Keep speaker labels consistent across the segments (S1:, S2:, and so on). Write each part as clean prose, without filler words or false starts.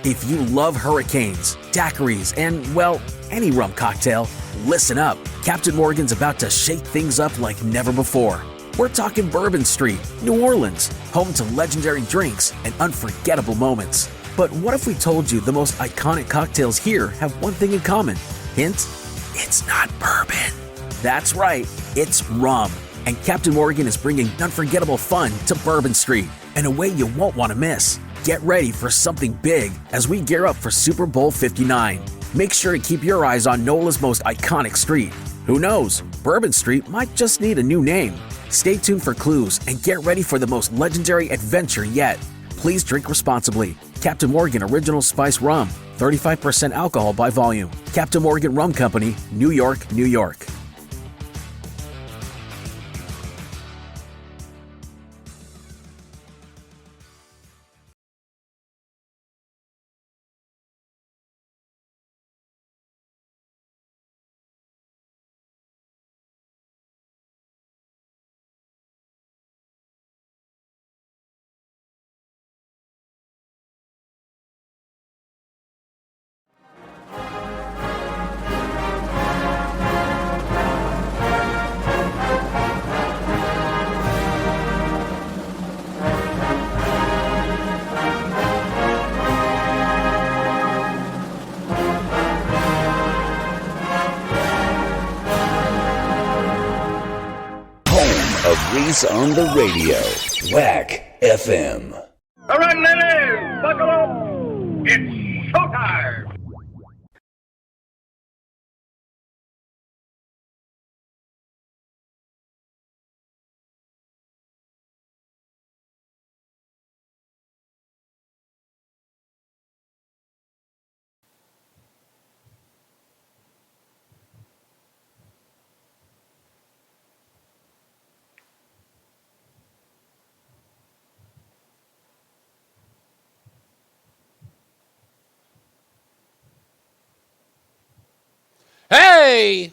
S1: If you love hurricanes, daiquiris, and, well, any rum cocktail, listen up. Captain Morgan's about to shake things up like never before. We're talking Bourbon Street, New Orleans, home to legendary drinks and unforgettable moments. But what if we told you the most iconic cocktails here have one thing in common? Hint, it's not bourbon. That's right, it's rum. And Captain Morgan is bringing unforgettable fun to Bourbon Street in a way you won't want to miss. Get ready for something big as we gear up for Super Bowl 59. Make sure to keep your eyes on NOLA's most iconic street. Who knows, Bourbon Street might just need a new name. Stay tuned for clues and get ready for the most legendary adventure yet. Please drink responsibly. Captain Morgan Original Spice Rum, 35% alcohol by volume. Captain Morgan Rum Company, New York, New York.
S2: Reese on the radio. Whack FM.
S3: All right, ladies, buckle up. It's showtime.
S4: Hey!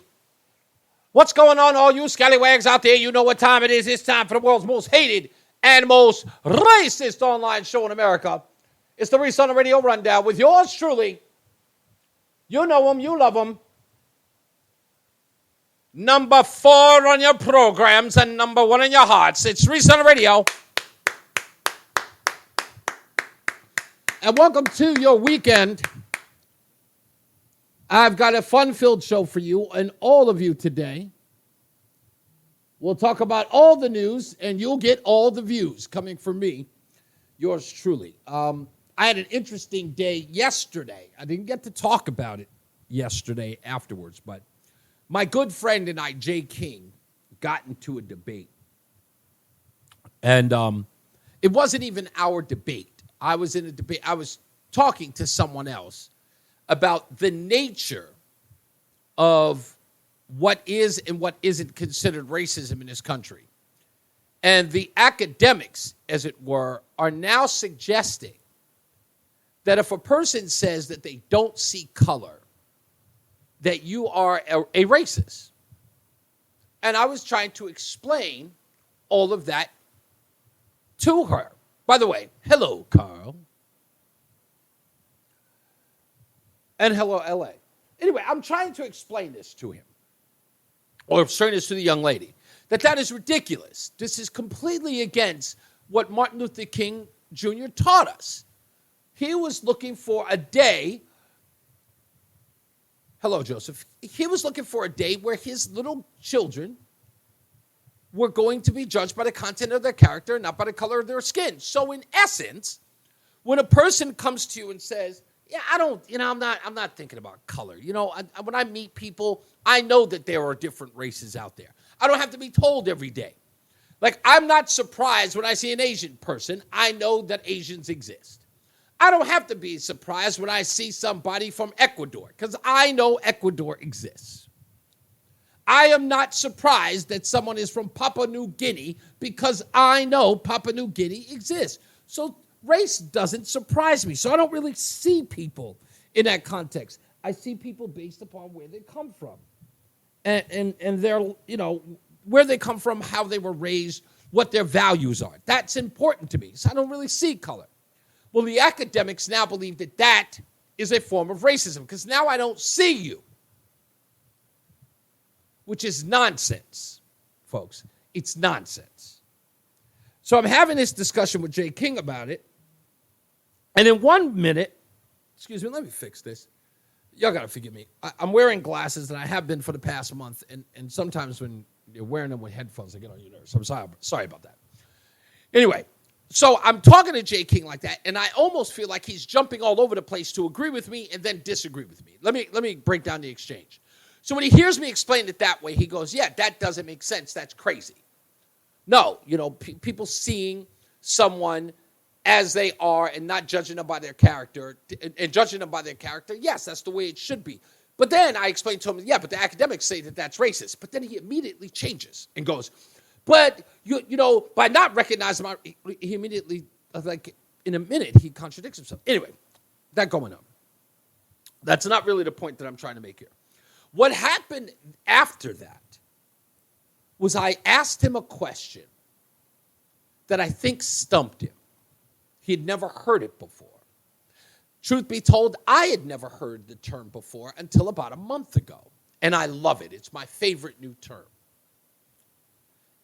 S4: What's going on, all you scallywags out there? You know what time it is. It's time for the world's most hated and most racist online show in America. It's the Reese on the Radio Rundown with yours truly. You know him, you love him. Number 4 on your programs and number 1 in your hearts. It's Reese on the Radio. And welcome to your weekend. I've got a fun-filled show for you and all of you today. We'll talk about all the news, and you'll get all the views coming from me, yours truly. I had an interesting day yesterday. I didn't get to talk about it yesterday afterwards, but my good friend and I, Jay King, got into a debate. And it wasn't even our debate. I was in a debate. I was talking to someone else about the nature of what is and what isn't considered racism in this country. And the academics, as it were, are now suggesting that if a person says that they don't see color, that you are a racist. And I was trying to explain all of that to her. By the way, hello, Carl. And hello, LA. Anyway, I'm trying to explain this to him, or explain this to the young lady, that is ridiculous. This is completely against what Martin Luther King Jr. taught us. He was looking for a day, hello, Joseph. He was looking for a day where his little children were going to be judged by the content of their character, not by the color of their skin. So in essence, when a person comes to you and says, yeah, I'm not thinking about color. When I meet people, I know that there are different races out there. I don't have to be told every day. Like, I'm not surprised when I see an Asian person. I know that Asians exist. I don't have to be surprised when I see somebody from Ecuador, because I know Ecuador exists. I am not surprised that someone is from Papua New Guinea, because I know Papua New Guinea exists. So race doesn't surprise me. So I don't really see people in that context. I see people based upon where they come from. And they're, where they come from, how they were raised, what their values are. That's important to me. So I don't really see color. Well, the academics now believe that that is a form of racism because now I don't see you, which is nonsense, folks. It's nonsense. So I'm having this discussion with Jay King about it, and in 1 minute, excuse me, let me fix this. Y'all got to forgive me. I'm wearing glasses, and I have been for the past month, and sometimes when you're wearing them with headphones, they get on your nerves. I'm sorry about that. Anyway, so I'm talking to Jay King like that, and I almost feel like he's jumping all over the place to agree with me and then disagree with me. Let me break down the exchange. So when he hears me explain it that way, he goes, yeah, that doesn't make sense. That's crazy. No, people seeing someone as they are and not judging them by their character, and judging them by their character, yes, that's the way it should be. But then I explained to him, yeah, but the academics say that that's racist. But then he immediately changes and goes, but, by not recognizing him, he immediately, like, in a minute, he contradicts himself. Anyway, that going on. That's not really the point that I'm trying to make here. What happened after that was I asked him a question that I think stumped him. He had never heard it before. Truth be told, I had never heard the term before until about a month ago. And I love it. It's my favorite new term.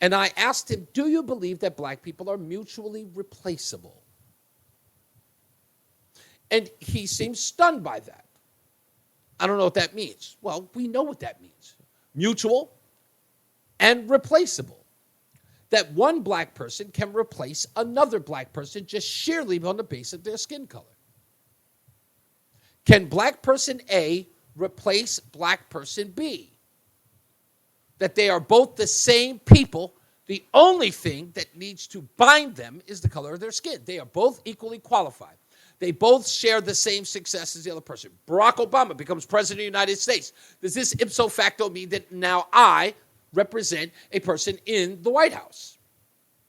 S4: And I asked him, do you believe that black people are mutually replaceable? And he seemed stunned by that. I don't know what that means. Well, we know what that means. Mutual and replaceable. That one black person can replace another black person just sheerly on the basis of their skin color. Can black person A replace black person B? That they are both the same people. The only thing that needs to bind them is the color of their skin. They are both equally qualified. They both share the same success as the other person. Barack Obama becomes president of the United States. Does this ipso facto mean that now I represent a person in the White House?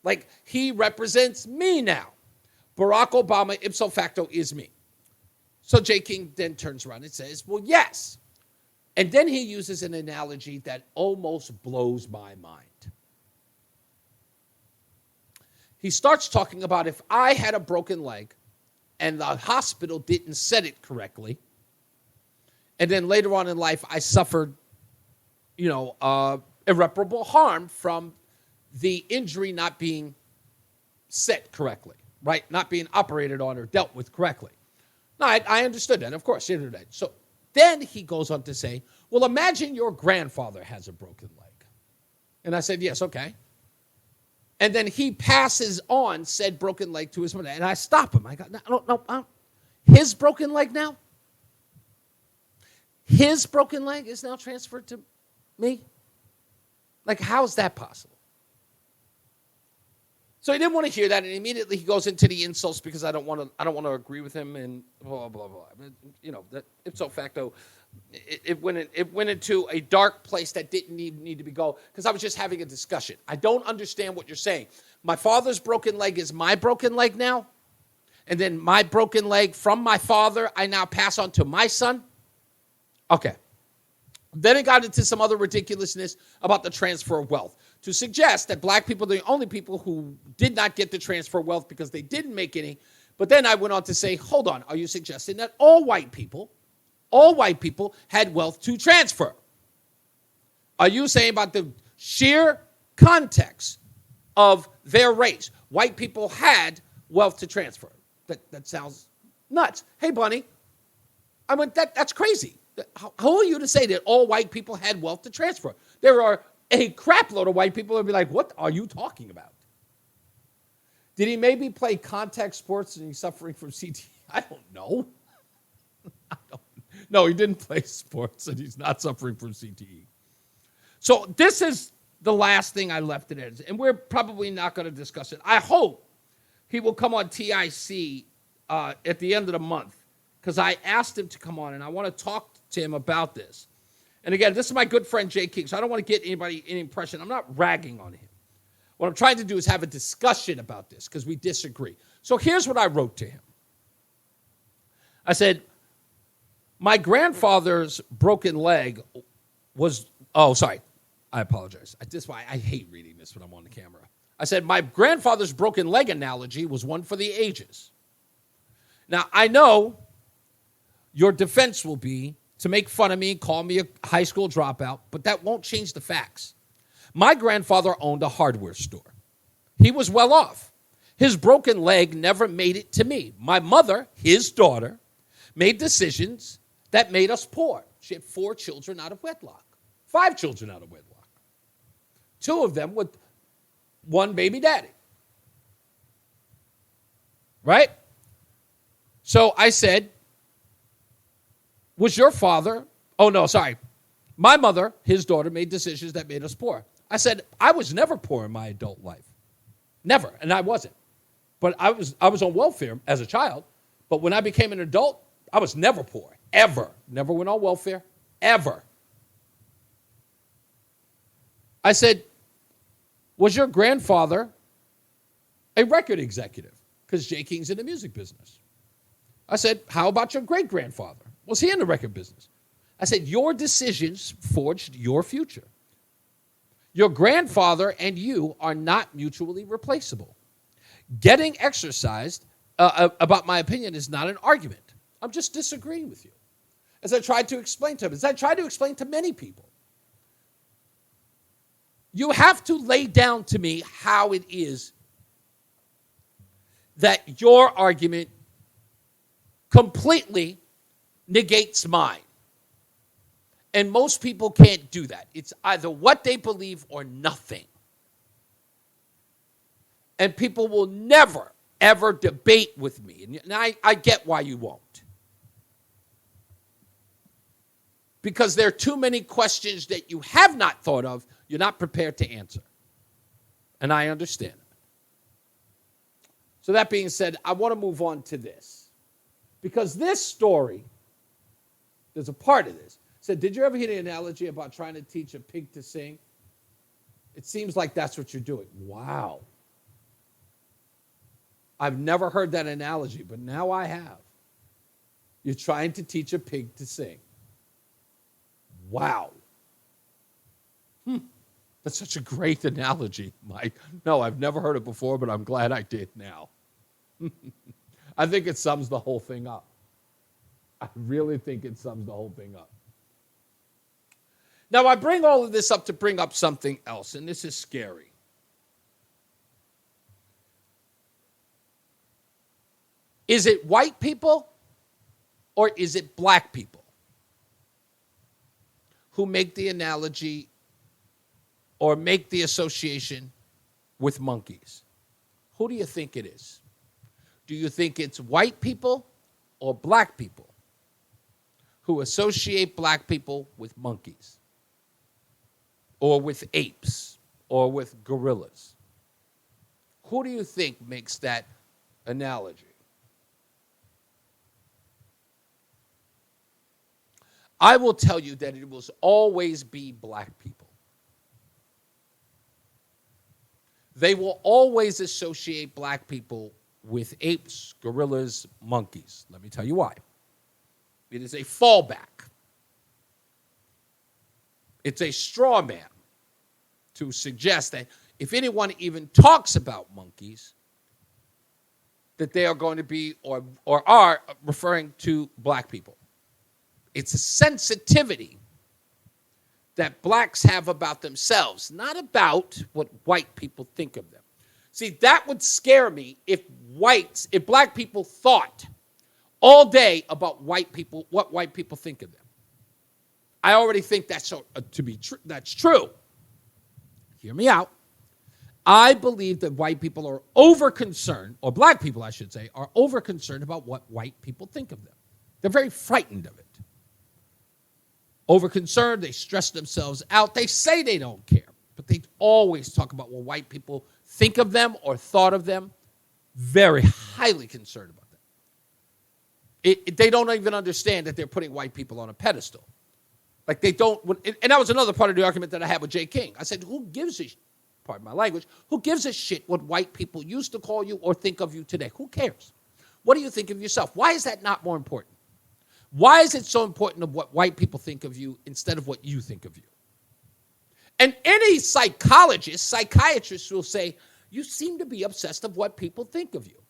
S4: Like, he represents me now. Barack Obama, ipso facto, is me. So Jay King then turns around and says, well, yes. And then he uses an analogy that almost blows my mind. He starts talking about if I had a broken leg and the hospital didn't set it correctly, and then later on in life I suffered, irreparable harm from the injury not being set correctly, right? Not being operated on or dealt with correctly. No, I understood that, of course. So then he goes on to say, well, imagine your grandfather has a broken leg. And I said, yes, okay. And then he passes on said broken leg to his mother. And I stop him. I go, no. His broken leg now? His broken leg is now transferred to me? Like, how is that possible? So he didn't want to hear that, and immediately he goes into the insults because I don't want to agree with him, and blah blah blah. That ipso facto, it went into a dark place that didn't need to be go, because I was just having a discussion. I don't understand what you're saying. My father's broken leg is my broken leg now, and then my broken leg from my father I now pass on to my son. Okay. Then it got into some other ridiculousness about the transfer of wealth, to suggest that black people are the only people who did not get the transfer of wealth because they didn't make any. But then I went on to say, hold on, are you suggesting that all white people had wealth to transfer? Are you saying about the sheer context of their race, white people had wealth to transfer? That sounds nuts. Hey, Bunny, I mean, that's crazy. Who are you to say that all white people had wealth to transfer? There are a crap load of white people who would be like, what are you talking about? Did he maybe play contact sports and he's suffering from CTE? I don't know. No, he didn't play sports and he's not suffering from CTE. So this is the last thing I left it as, and we're probably not going to discuss it. I hope he will come on TIC at the end of the month, because I asked him to come on, and I want to talk to him about this. And again, this is my good friend Jay King, so I don't want to get anybody any impression. I'm not ragging on him. What I'm trying to do is have a discussion about this, because we disagree. So here's what I wrote to him. I said, my grandfather's broken leg was, I apologize. This is why I hate reading this when I'm on the camera. I said, my grandfather's broken leg analogy was one for the ages. Now, I know your defense will be to make fun of me, call me a high school dropout, but that won't change the facts. My grandfather owned a hardware store. He was well off. His broken leg never made it to me. My mother, his daughter, made decisions that made us poor. She had 4 children out of wedlock, 5 children out of wedlock. 2 of them with one baby daddy. Right? So I said, was your father, my mother, his daughter, made decisions that made us poor. I said, I was never poor in my adult life. Never, and I wasn't. But I was on welfare as a child. But when I became an adult, I was never poor, ever. Never went on welfare, ever. I said, was your grandfather a record executive? Because J. King's in the music business. I said, how about your great-grandfather? Was he in the record business? I said, your decisions forged your future. Your grandfather and you are not mutually replaceable. Getting exercised about my opinion is not an argument. I'm just disagreeing with you. As I tried to explain to him, as I tried to explain to many people, you have to lay down to me how it is that your argument completely negates mine. And most people can't do that. It's either what they believe or nothing. And people will never, ever debate with me. And I get why you won't. Because there are too many questions that you have not thought of, you're not prepared to answer. And I understand it. So that being said, I want to move on to this. Because this story, there's a part of this. Said, did you ever hear the analogy about trying to teach a pig to sing? It seems like that's what you're doing. Wow. I've never heard that analogy, but now I have. You're trying to teach a pig to sing. Wow. That's such a great analogy, Mike. No, I've never heard it before, but I'm glad I did now. I think it sums the whole thing up. I really think it sums the whole thing up. Now, I bring all of this up to bring up something else, and this is scary. Is it white people or is it black people who make the analogy or make the association with monkeys? Who do you think it is? Do you think it's white people or black people who associate black people with monkeys? Or with apes, or with gorillas? Who do you think makes that analogy? I will tell you that it will always be black people. They will always associate black people with apes, gorillas, monkeys. Let me tell you why. It is a fallback. It's a straw man to suggest that if anyone even talks about monkeys, that they are going to be or are referring to black people. It's a sensitivity that blacks have about themselves, not about what white people think of them. See, that would scare me if black people thought all day about white people, what white people think of them. I already think that's to be true. That's true. Hear me out. I believe that white people are over-concerned, or black people, I should say, are over-concerned about what white people think of them. They're very frightened of it. Over-concerned, they stress themselves out. They say they don't care, but they always talk about what white people think of them or thought of them. Very highly concerned about that. They don't even understand that they're putting white people on a pedestal. Like they don't, and that was another part of the argument that I had with J. King. I said, who gives a, pardon my language, who gives a shit what white people used to call you or think of you today? Who cares? What do you think of yourself? Why is that not more important? Why is it so important of what white people think of you instead of what you think of you? And any psychiatrist will say, you seem to be obsessed of what people think of you.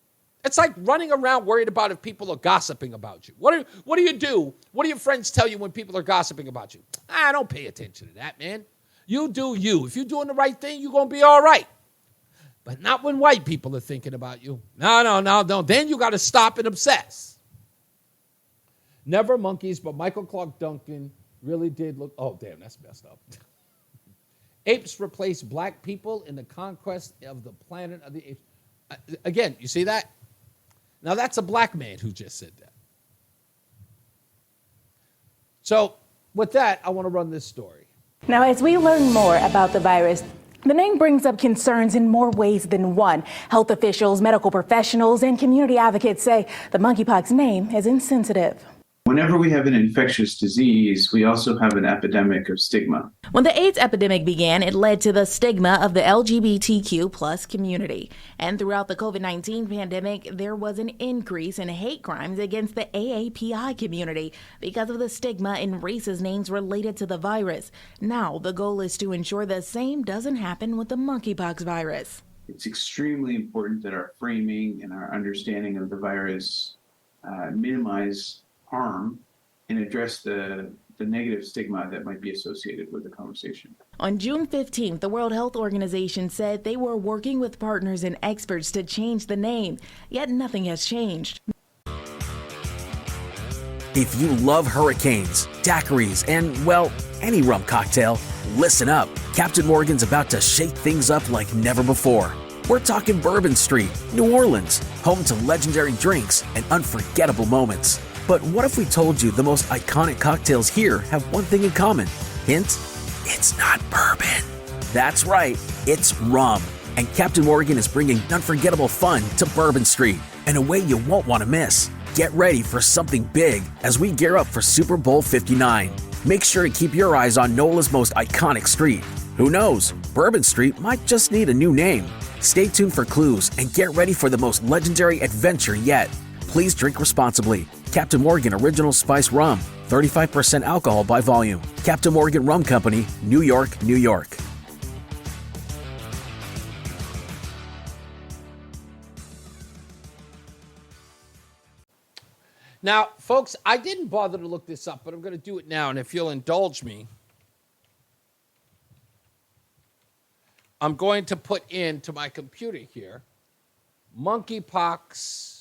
S4: It's like running around worried about if people are gossiping about you. What do you do? What do your friends tell you when people are gossiping about you? Don't pay attention to that, man. You do you. If you're doing the right thing, you're going to be all right. But not when white people are thinking about you. No. Then you got to stop and obsess. Never monkeys, but Michael Clark Duncan really did look. Oh, damn, that's messed up. Apes replaced black people in the conquest of the planet of the apes. Again, you see that? Now, that's a black man who just said that. So, with that, I want to run this story.
S5: Now, as we learn more about the virus, the name brings up concerns in more ways than one. Health officials, medical professionals, and community advocates say the monkeypox name is insensitive.
S6: Whenever we have an infectious disease, we also have an epidemic of stigma.
S5: When the AIDS epidemic began, it led to the stigma of the LGBTQ+ community. And throughout the COVID-19 pandemic, there was an increase in hate crimes against the AAPI community because of the stigma in racist names related to the virus. Now, the goal is to ensure the same doesn't happen with the monkeypox virus.
S6: It's extremely important that our framing and our understanding of the virus minimize harm and address the negative stigma that might be associated with the conversation.
S5: On June 15th, the World Health Organization said they were working with partners and experts to change the name, yet nothing has changed.
S1: If you love hurricanes, daiquiris, and, well, any rum cocktail, listen up. Captain Morgan's about to shake things up like never before. We're talking Bourbon Street, New Orleans, home to legendary drinks and unforgettable moments. But what if we told you the most iconic cocktails here have one thing in common? Hint, it's not bourbon. That's right, it's rum. And Captain Morgan is bringing unforgettable fun to Bourbon Street in a way you won't want to miss. Get ready for something big as we gear up for Super Bowl 59. Make sure to keep your eyes on NOLA's most iconic street. Who knows, Bourbon Street might just need a new name. Stay tuned for clues and get ready for the most legendary adventure yet. Please drink responsibly. Captain Morgan Original Spice Rum, 35% alcohol by volume. Captain Morgan Rum Company, New York, New York.
S4: Now, folks, I didn't bother to look this up, but I'm going to do it now, and if you'll indulge me, I'm going to put into my computer here monkeypox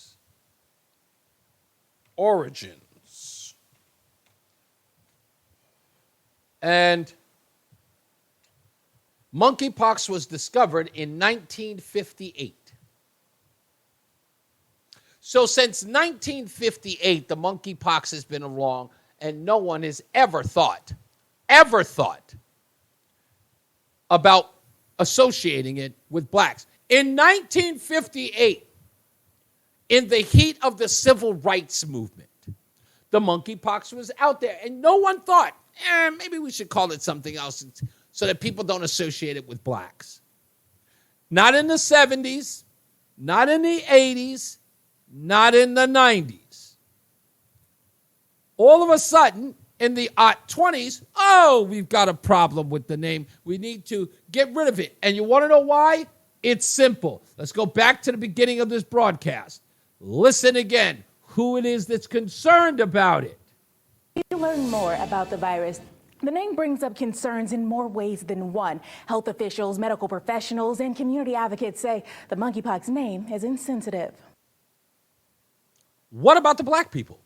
S4: origins. And monkeypox was discovered in 1958. So since 1958, the monkeypox has been along, and no one has ever thought about associating it with blacks. In 1958, in the heat of the civil rights movement, the monkeypox was out there, and no one thought, maybe we should call it something else so that people don't associate it with blacks. Not in the 70s, not in the 80s, not in the 90s. All of a sudden, in the 20s, we've got a problem with the name. We need to get rid of it. And you want to know why? It's simple. Let's go back to the beginning of this broadcast. Listen again, who it is that's concerned about it.
S5: To learn more about the virus, the name brings up concerns in more ways than one. Health officials, medical professionals, and community advocates say the monkeypox name is insensitive.
S4: What about the black people?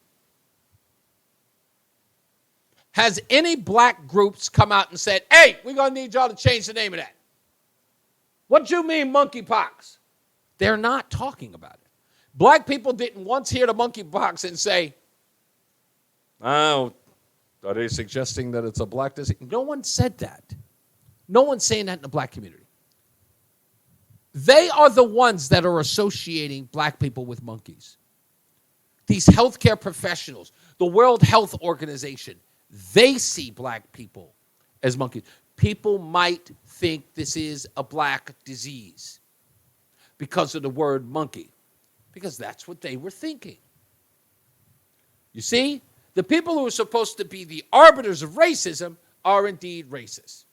S4: Has any black groups come out and said, hey, we're going to need y'all to change the name of that? What you mean monkeypox? They're not talking about it. Black people didn't once hear the monkeypox and say, are they suggesting that it's a black disease? No one said that. No one's saying that in the black community. They are the ones that are associating black people with monkeys. These healthcare professionals, the World Health Organization, they see black people as monkeys. People might think this is a black disease because of the word monkey, because that's what they were thinking. You see, the people who are supposed to be the arbiters of racism are indeed racist.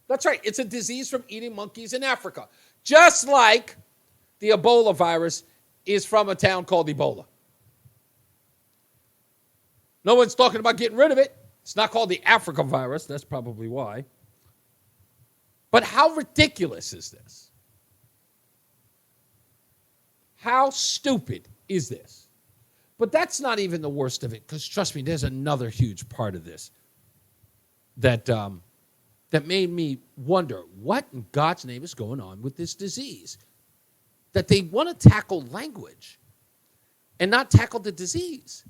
S4: That's right. It's a disease from eating monkeys in Africa. Just like the Ebola virus is from a town called Ebola. No one's talking about getting rid of it. It's not called the Africa virus. That's probably why. But how ridiculous is this? How stupid is this? But that's not even the worst of it, because trust me, there's another huge part of this that made me wonder what in God's name is going on with this disease. That they want to tackle language and not tackle the disease.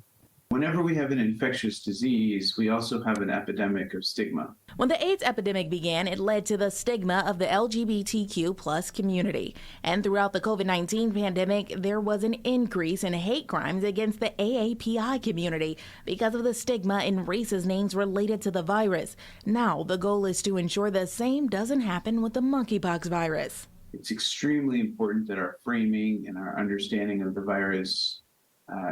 S6: Whenever we have an infectious disease, we also have an epidemic of stigma.
S5: When the AIDS epidemic began, it led to the stigma of the LGBTQ+ community. And throughout the COVID-19 pandemic, there was an increase in hate crimes against the AAPI community because of the stigma in racist names related to the virus. Now, the goal is to ensure the same doesn't happen with the monkeypox virus.
S6: It's extremely important that our framing and our understanding of the virus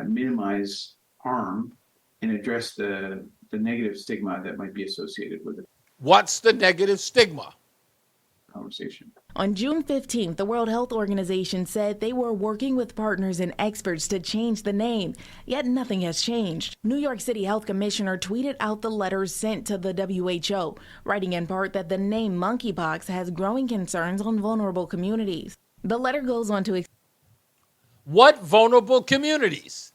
S6: minimize harm and address the negative stigma that might be associated with the
S4: What's the negative stigma?
S6: conversation.
S5: On June 15th, the World Health Organization said they were working with partners and experts to change the name, yet nothing has changed. New York City Health Commissioner tweeted out the letters sent to the WHO, writing in part that the name monkeypox has growing concerns on vulnerable communities. The letter goes on to
S4: What vulnerable communities?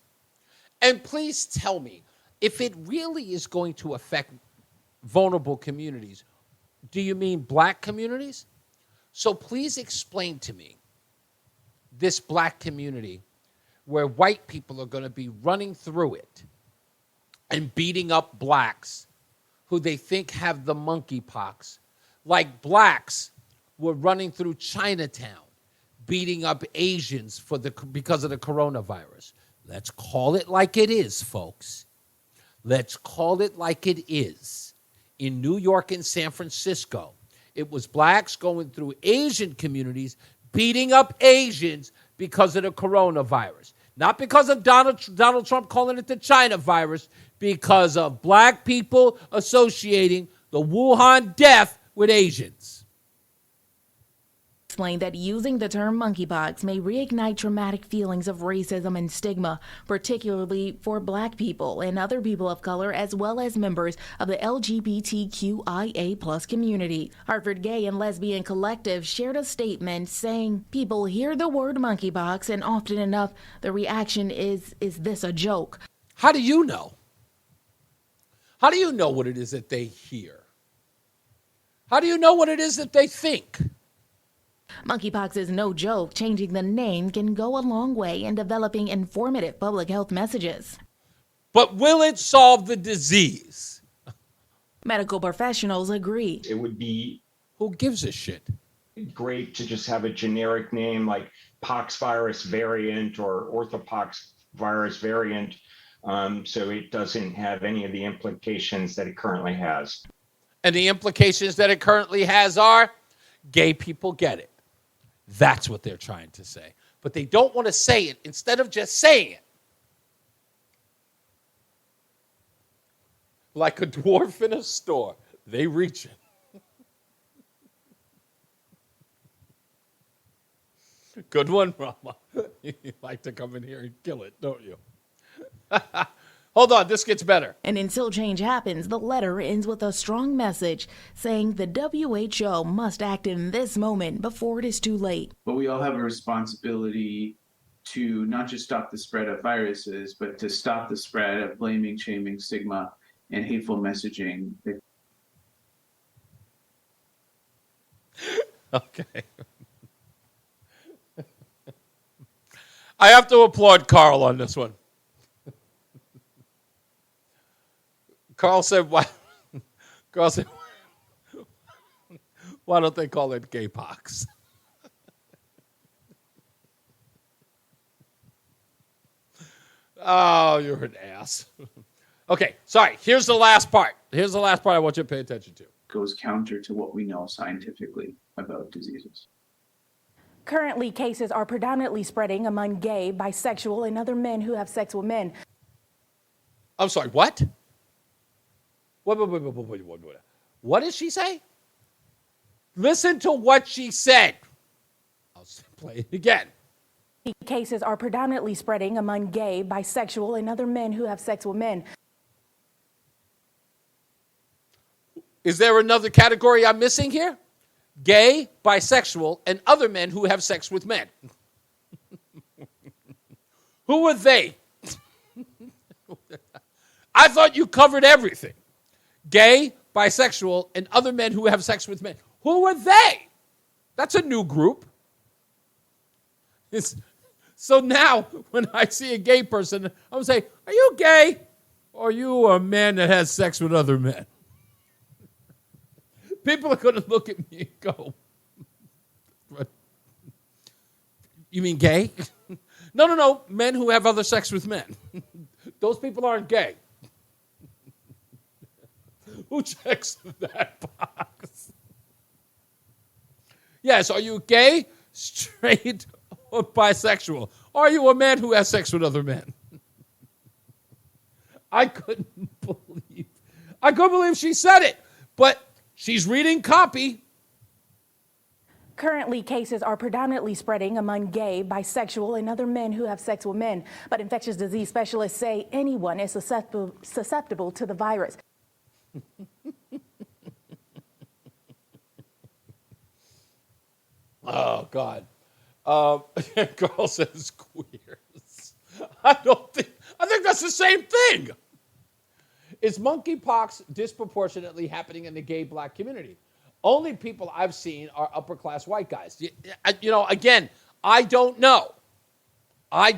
S4: And please tell me, if it really is going to affect vulnerable communities, do you mean black communities? So please explain to me this black community where white people are going to be running through it and beating up blacks who they think have the monkeypox, like blacks were running through Chinatown beating up Asians because of the coronavirus. Let's call it like it is, folks. Let's call it like it is. In New York and San Francisco, it was blacks going through Asian communities, beating up Asians because of the coronavirus. Not because of Donald Trump calling it the China virus, because of black people associating the Wuhan death with Asians.
S5: Explained that using the term monkeypox may reignite traumatic feelings of racism and stigma, particularly for black people and other people of color, as well as members of the LGBTQIA+ community. Hartford Gay and Lesbian Collective shared a statement saying, "People hear the word monkeypox, and often enough, the reaction is this a joke?"
S4: How do you know? How do you know what it is that they hear? How do you know what it is that they think?
S5: Monkeypox is no joke. Changing the name can go a long way in developing informative public health messages.
S4: But will it solve the disease?
S5: Medical professionals agree.
S7: It would be
S4: Who gives a shit?
S7: great to just have a generic name like pox virus variant or orthopox virus variant, so it doesn't have any of the implications that it currently has.
S4: And the implications that it currently has are gay people get it. That's what they're trying to say. But they don't want to say it instead of just saying it. Like a dwarf in a store, they reach it. Good one, Rama. You like to come in here and kill it, don't you? Hold on, this gets better.
S5: And until change happens, the letter ends with a strong message saying the WHO must act in this moment before it is too late.
S6: But we all have a responsibility to not just stop the spread of viruses, but to stop the spread of blaming, shaming, stigma, and hateful messaging.
S4: Okay. I have to applaud Carl on this one. Carl said, why don't they call it gaypox? Oh, you're an ass. Okay, sorry. Here's the last part. Here's the last part I want you to pay attention to.
S6: Goes counter to what we know scientifically about diseases.
S8: Currently, cases are predominantly spreading among gay, bisexual, and other men who have sex with men.
S4: I'm sorry, what? Wait. What did she say? Listen to what she said. I'll play it again.
S8: Cases are predominantly spreading among gay, bisexual, and other men who have sex with men.
S4: Is there another category I'm missing here? Gay, bisexual, and other men who have sex with men. Who are they? I thought you covered everything. Gay, bisexual, and other men who have sex with men. Who are they? That's a new group. So now, when I see a gay person, I'm going to say, are you gay? Or are you a man that has sex with other men? People are going to look at me and go, you mean gay? No. Men who have other sex with men. Those people aren't gay. Who checks that box? Yes, are you gay, straight, or bisexual? Are you a man who has sex with other men? I couldn't believe she said it, but she's reading copy.
S8: Currently, cases are predominantly spreading among gay, bisexual, and other men who have sex with men. But infectious disease specialists say anyone is susceptible to the virus.
S4: Oh, God. Girl says queers. I think that's the same thing. Is monkeypox disproportionately happening in the gay black community? Only people I've seen are upper-class white guys. Again, I don't know. I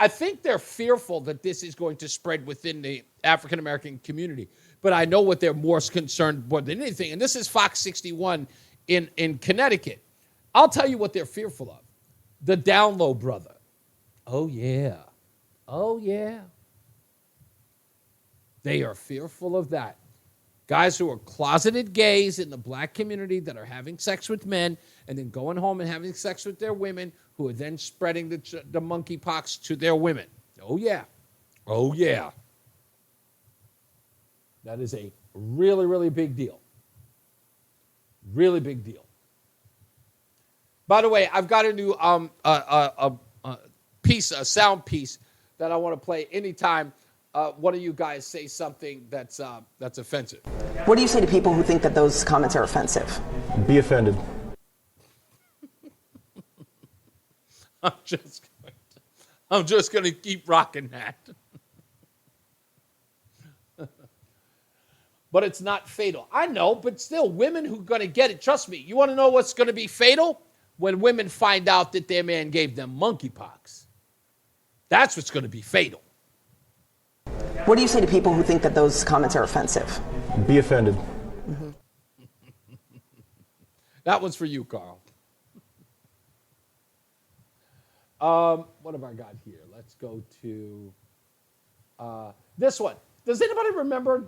S4: think they're fearful that this is going to spread within the African-American community. But I know what they're more concerned more than anything. And this is Fox 61 in Connecticut. I'll tell you what they're fearful of. The down low brother. Oh, yeah. They are fearful of that. Guys who are closeted gays in the black community that are having sex with men and then going home and having sex with their women who are then spreading the monkeypox to their women. Oh, yeah. That is a really, really big deal. Really big deal. By the way, I've got a new a sound piece that I want to play anytime one of you guys say something that's offensive.
S9: What do you say to people who think that those comments are offensive?
S10: Be offended.
S4: I'm just going to keep rocking that. But it's not fatal. I know, but still, women who are going to get it, trust me, you want to know what's going to be fatal? When women find out that their man gave them monkeypox. That's what's going to be fatal.
S9: What do you say to people who think that those comments are offensive?
S10: Be offended.
S9: Mm-hmm.
S4: That one's for you, Carl. What have I got here? Let's go to this one. Does anybody remember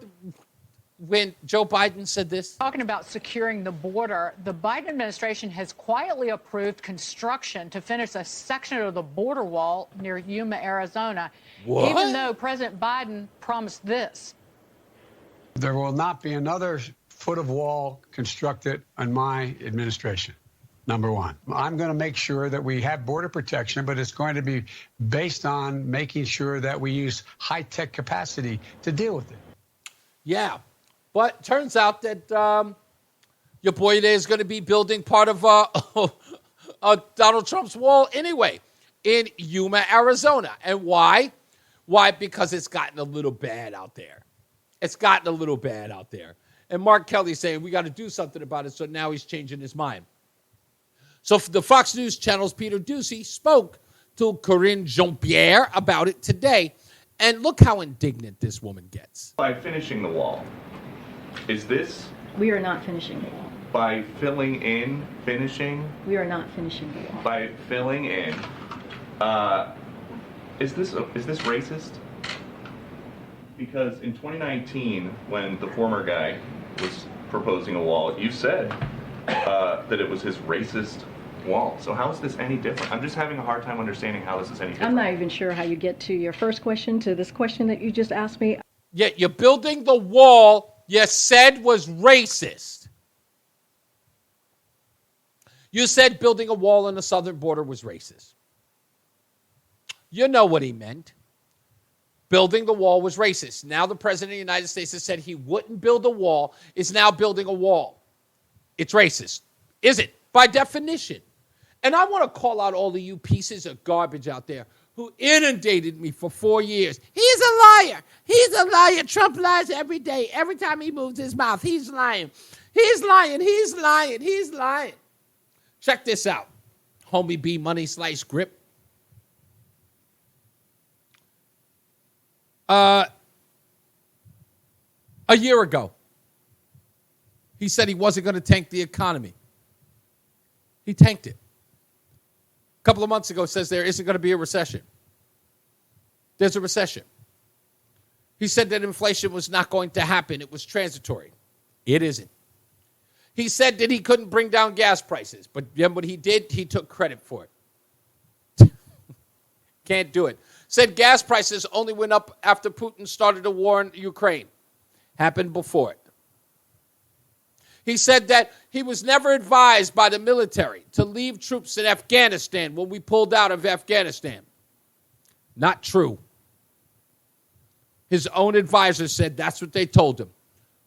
S4: when Joe Biden said this?
S11: Talking about securing the border, the Biden administration has quietly approved construction to finish a section of the border wall near Yuma, Arizona.
S4: What?
S11: Even though President Biden promised this.
S12: There will not be another foot of wall constructed on my administration. Number one, I'm going to make sure that we have border protection, but it's going to be based on making sure that we use high-tech capacity to deal with it.
S4: Yeah. But turns out that your boy there is going to be building part of Donald Trump's wall anyway in Yuma, Arizona. And why? Why? Because it's gotten a little bad out there. And Mark Kelly's saying we got to do something about it, so now he's changing his mind. So the Fox News Channel's Peter Doocy spoke to Corinne Jean-Pierre about it today. And look how indignant this woman gets.
S13: By finishing the wall. Is this?
S14: We are not finishing the wall.
S13: By filling in, finishing?
S14: We are not finishing the wall.
S13: By filling in. Is this racist? Because in 2019, when the former guy was proposing a wall, you said that it was his racist wall. So how is this any different? I'm just having a hard time understanding how this is any different.
S14: I'm not even sure how you get to your first question, to this question that you just asked me.
S4: Yeah, you're building the wall you said was racist. You said building a wall on the southern border was racist. You know what he meant. Building the wall was racist. Now the president of the United States has said he wouldn't build a wall, is now building a wall. It's racist. Is it? By definition. And I want to call out all of you pieces of garbage out there who inundated me for 4 years. He's a liar. He's a liar. Trump lies every day. Every time he moves his mouth, he's lying. He's lying. He's lying. He's lying. Check this out. Homie B Money Slice Grip. A year ago, he said he wasn't going to tank the economy. He tanked it. A couple of months ago, says there isn't going to be a recession. There's a recession. He said that inflation was not going to happen. It was transitory. It isn't. He said that he couldn't bring down gas prices, but then what he did, he took credit for it. Can't do it. Said gas prices only went up after Putin started a war in Ukraine. Happened before it. He said that he was never advised by the military to leave troops in Afghanistan when we pulled out of Afghanistan. Not true. His own advisor said that's what they told him.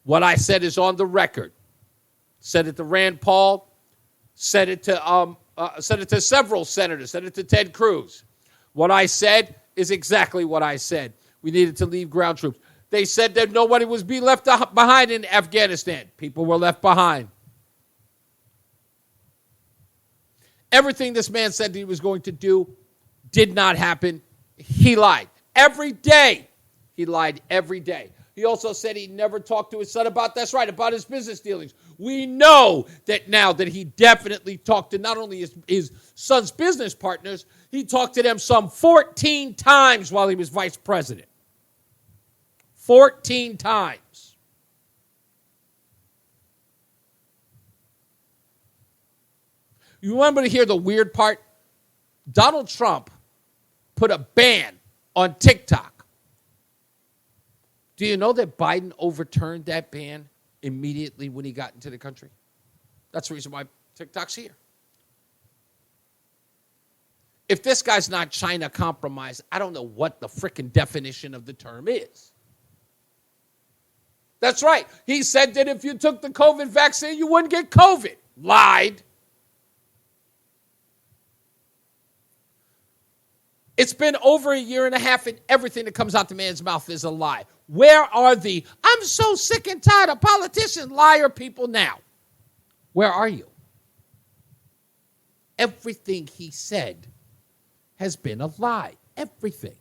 S4: What I said is on the record. Said it to Rand Paul. Said it to several senators. Said it to Ted Cruz. What I said is exactly what I said. We needed to leave ground troops. They said that nobody was being left behind in Afghanistan. People were left behind. Everything this man said he was going to do did not happen. He lied. Every day. He lied every day. He also said he never talked to his son about his business dealings. We know that now that he definitely talked to not only his son's business partners, he talked to them some 14 times while he was vice president. 14 times. You remember to hear the weird part? Donald Trump put a ban on TikTok. Do you know that Biden overturned that ban immediately when he got into the country? That's the reason why TikTok's here. If this guy's not China compromised, I don't know what the frickin' definition of the term is. That's right. He said that if you took the COVID vaccine, you wouldn't get COVID. Lied. It's been over a year and a half, and everything that comes out the man's mouth is a lie. Where are the, I'm so sick and tired of politicians, liar people now? Where are you? Everything he said has been a lie. Everything.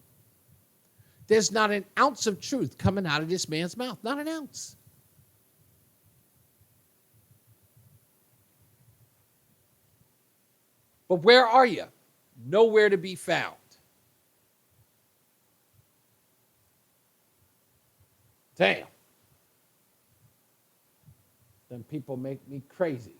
S4: There's not an ounce of truth coming out of this man's mouth. Not an ounce. But where are you? Nowhere to be found. Damn. Then people make me crazy.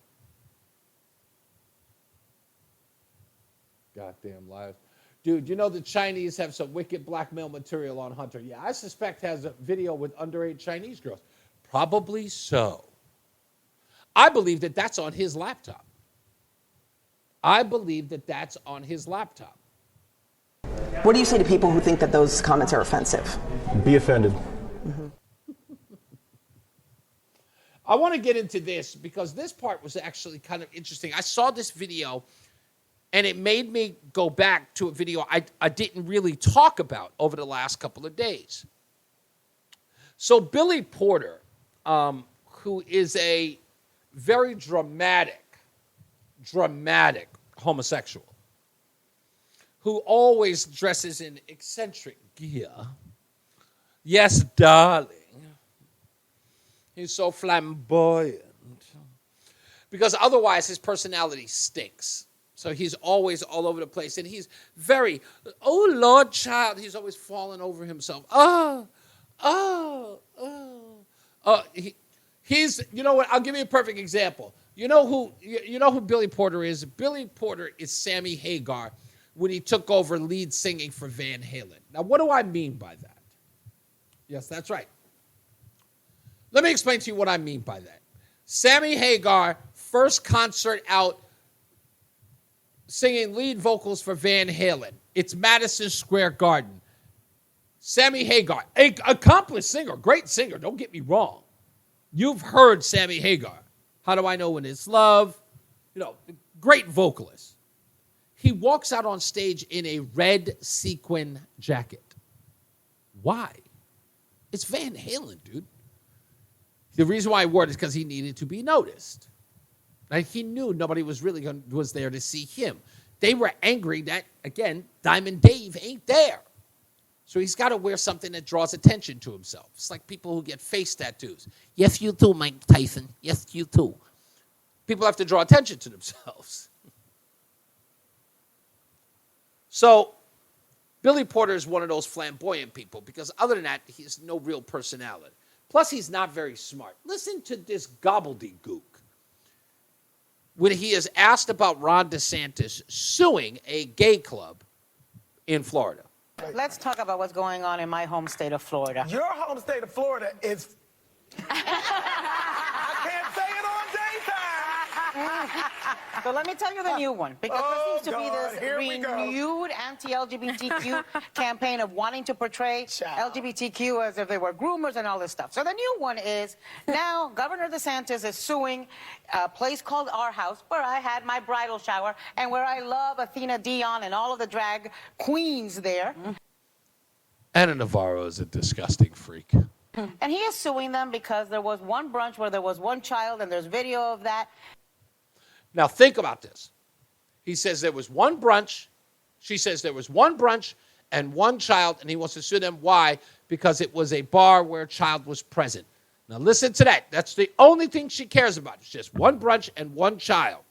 S4: Goddamn liars. Dude, you know the Chinese have some wicked blackmail material on Hunter. Yeah, I suspect has a video with underage Chinese girls. Probably so. I believe that that's on his laptop.
S9: What do you say to people who think that those comments are offensive?
S10: Be offended.
S9: Mm-hmm.
S4: I want to get into this because this part was actually kind of interesting. I saw this video, and it made me go back to a video I didn't really talk about over the last couple of days. So Billy Porter, who is a very dramatic homosexual, who always dresses in eccentric gear. Yes, darling. He's so flamboyant. Because otherwise his personality stinks. So he's always all over the place. And he's very, oh, Lord, child. He's always falling over himself. He's, you know what? I'll give you a perfect example. You know who Billy Porter is? Billy Porter is Sammy Hagar when he took over lead singing for Van Halen. Now, what do I mean by that? Yes, that's right. Let me explain to you what I mean by that. Sammy Hagar, first concert out, singing lead vocals for Van Halen. It's Madison Square Garden. Sammy Hagar, an accomplished singer, great singer, don't get me wrong. You've heard Sammy Hagar. How Do I Know When It's Love? You know, great vocalist. He walks out on stage in a red sequin jacket. Why? It's Van Halen, dude. The reason why I wore it is because he needed to be noticed. Like, he knew nobody was was there to see him. They were angry that, again, Diamond Dave ain't there. So he's got to wear something that draws attention to himself. It's like people who get face tattoos. Yes, you too, Mike Tyson. Yes, you too. People have to draw attention to themselves. So Billy Porter is one of those flamboyant people because other than that, he has no real personality. Plus, he's not very smart. Listen to this gobbledygook. When he is asked about Ron DeSantis suing a gay club in Florida.
S15: Let's talk about what's going on in my home state of Florida.
S16: Your home state of Florida is... I can't say it on daytime.
S15: So let me tell you the new one, because there seems to be this renewed anti-LGBTQ campaign of wanting to portray LGBTQ as if they were groomers and all this stuff. So the new one is now Governor DeSantis is suing a place called Our House, where I had my bridal shower and where I love Athena Dion and all of the drag queens there.
S4: Anna Navarro is a disgusting freak.
S15: And he is suing them because there was one brunch where there was one child, and there's video of that.
S4: Now, think about this. He says there was one brunch. She says there was one brunch and one child, and he wants to sue them. Why? Because it was a bar where a child was present. Now, listen to that. That's the only thing she cares about. It's just one brunch and one child,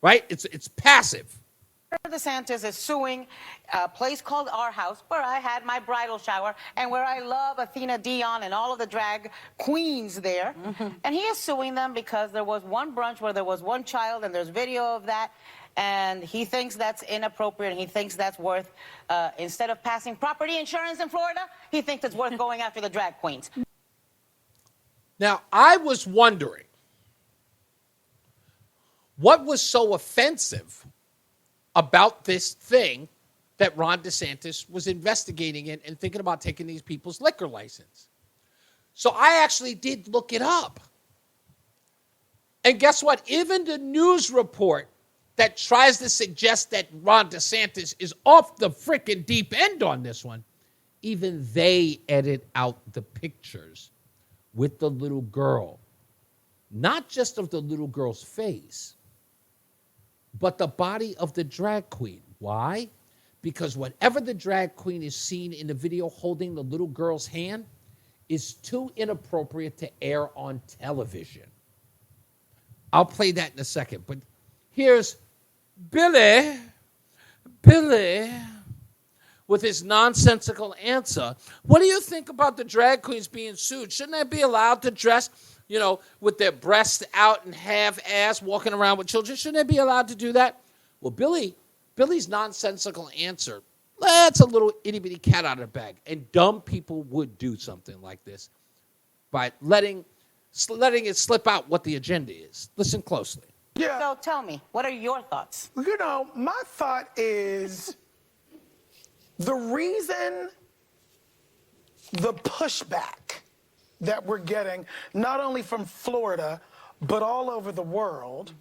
S4: right? It's passive.
S15: DeSantis is suing a place called Our House, where I had my bridal shower and where I love Athena Dion and all of the drag queens there. And he is suing them because there was one brunch where there was one child, and there's video of that. And he thinks that's inappropriate, and he thinks that's worth, instead of passing property insurance in Florida, he thinks it's worth going after the drag queens.
S4: Now, I was wondering, what was so offensive about this thing that Ron DeSantis was investigating in and thinking about taking these people's liquor license? So I actually did look it up. And guess what? Even the news report that tries to suggest that Ron DeSantis is off the frickin' deep end on this one, even they edit out the pictures with the little girl. Not just of the little girl's face, but the body of the drag queen. Why? Because whatever the drag queen is seen in the video holding the little girl's hand is too inappropriate to air on television. I'll play that in a second, but here's Billy with his nonsensical answer. What do you think about the drag queens being sued? Shouldn't they be allowed to dress, you know, with their breasts out and half-ass, walking around with children? Shouldn't they be allowed to do that? Well, Billy's nonsensical answer, that's a little itty-bitty cat out of the bag. And dumb people would do something like this by letting it slip out what the agenda is. Listen closely.
S15: Yeah. So tell me, what are your thoughts?
S16: You know, my thought is the reason the pushback that we're getting, not only from Florida, but all over the world,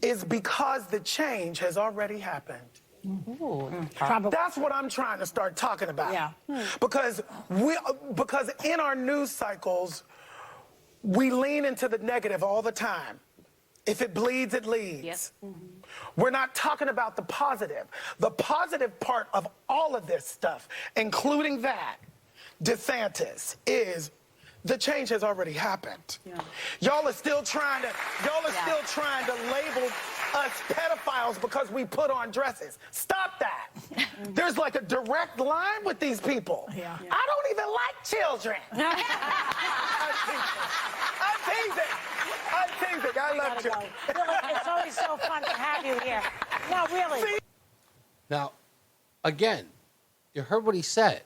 S16: is because the change has already happened. That's what I'm trying to start talking about.
S15: Yeah.
S16: Because in our news cycles, we lean into the negative all the time. If it bleeds, it leads.
S15: Yes.
S16: We're not talking about the positive. The positive part of all of this stuff, including that, DeSantis, is the change has already happened.
S15: Yeah.
S16: Y'all are still trying to label us pedophiles because we put on dresses. Stop that. There's like a direct line with these people.
S15: Yeah.
S16: I don't even like children. I'm teasing. I love you.
S17: It's always so fun to have you here. No, really.
S4: Now, again, you heard what he said.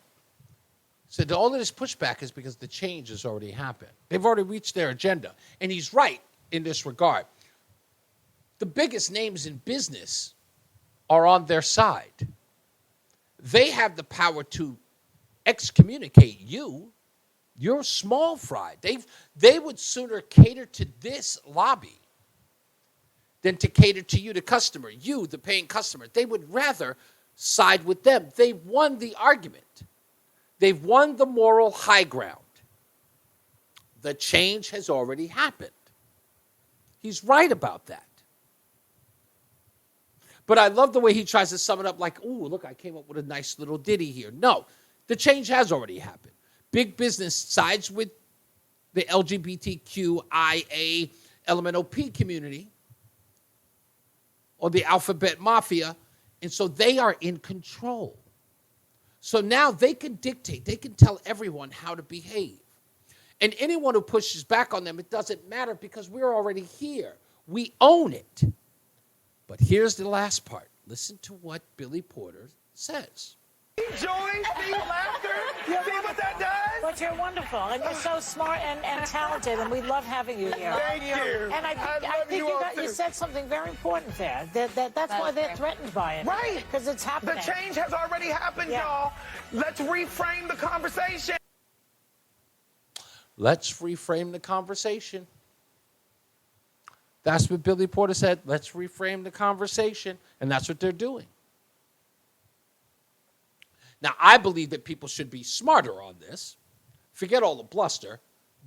S4: So all of this pushback is because the change has already happened. They've already reached their agenda. And he's right in this regard. the biggest names in business are on their side. They have the power to excommunicate you. You're small fry. They would sooner cater to this lobby than to cater to you, the customer, you, the paying customer. They would rather side with them. They've won the argument. They've won the moral high ground. The change has already happened. He's right about that. But I love the way he tries to sum it up like, ooh, look, I came up with a nice little ditty here. No, the change has already happened. Big business sides with the LGBTQ-LMNOP community or the alphabet mafia, and so they are in control. So now they can dictate, they can tell everyone how to behave. And anyone who pushes back on them, it doesn't matter because we're already here. We own it. But here's the last part. Listen to what Billy Porter says.
S16: Joy, see laughter, see what that does?
S17: But you're wonderful, and you're so smart and talented, and we love having you here.
S16: Thank you.
S17: And I think you said something very important there. That's why they're threatened by it.
S16: Right.
S17: Because it's happening.
S16: The change has already happened, y'all. Let's reframe the conversation.
S4: Let's reframe the conversation. That's what Billy Porter said. Let's reframe the conversation. And that's what they're doing. Now, I believe that people should be smarter on this. Forget all the bluster.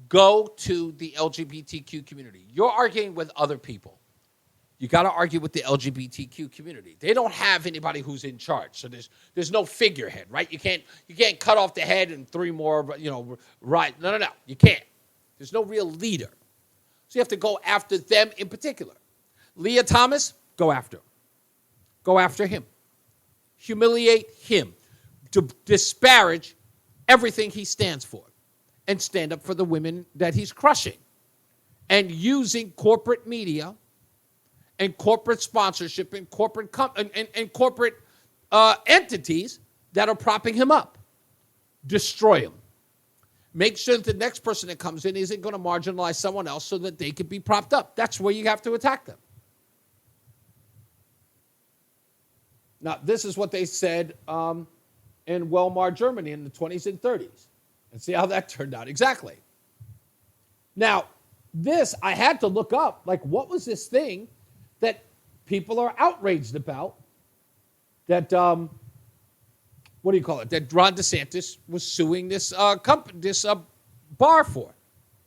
S4: Go to the LGBTQ community. You're arguing with other people. You got to argue with the LGBTQ community. They don't have anybody who's in charge. So there's no figurehead, right? You can't cut off the head and three more, right. No. You can't. There's no real leader. So you have to go after them in particular. Leah Thomas, go after him. Go after him. Humiliate him. To disparage everything he stands for. And stand up for the women that he's crushing. And using corporate media and corporate sponsorship and corporate corporate entities that are propping him up. Destroy him. Make sure that the next person that comes in isn't going to marginalize someone else so that they can be propped up. That's where you have to attack them. Now, this is what they said in Weimar, Germany in the 20s and 30s. And see how that turned out. Exactly. Now, this, I had to look up, like, what was this thing that people are outraged about that, what do you call it, that Ron DeSantis was suing this bar for?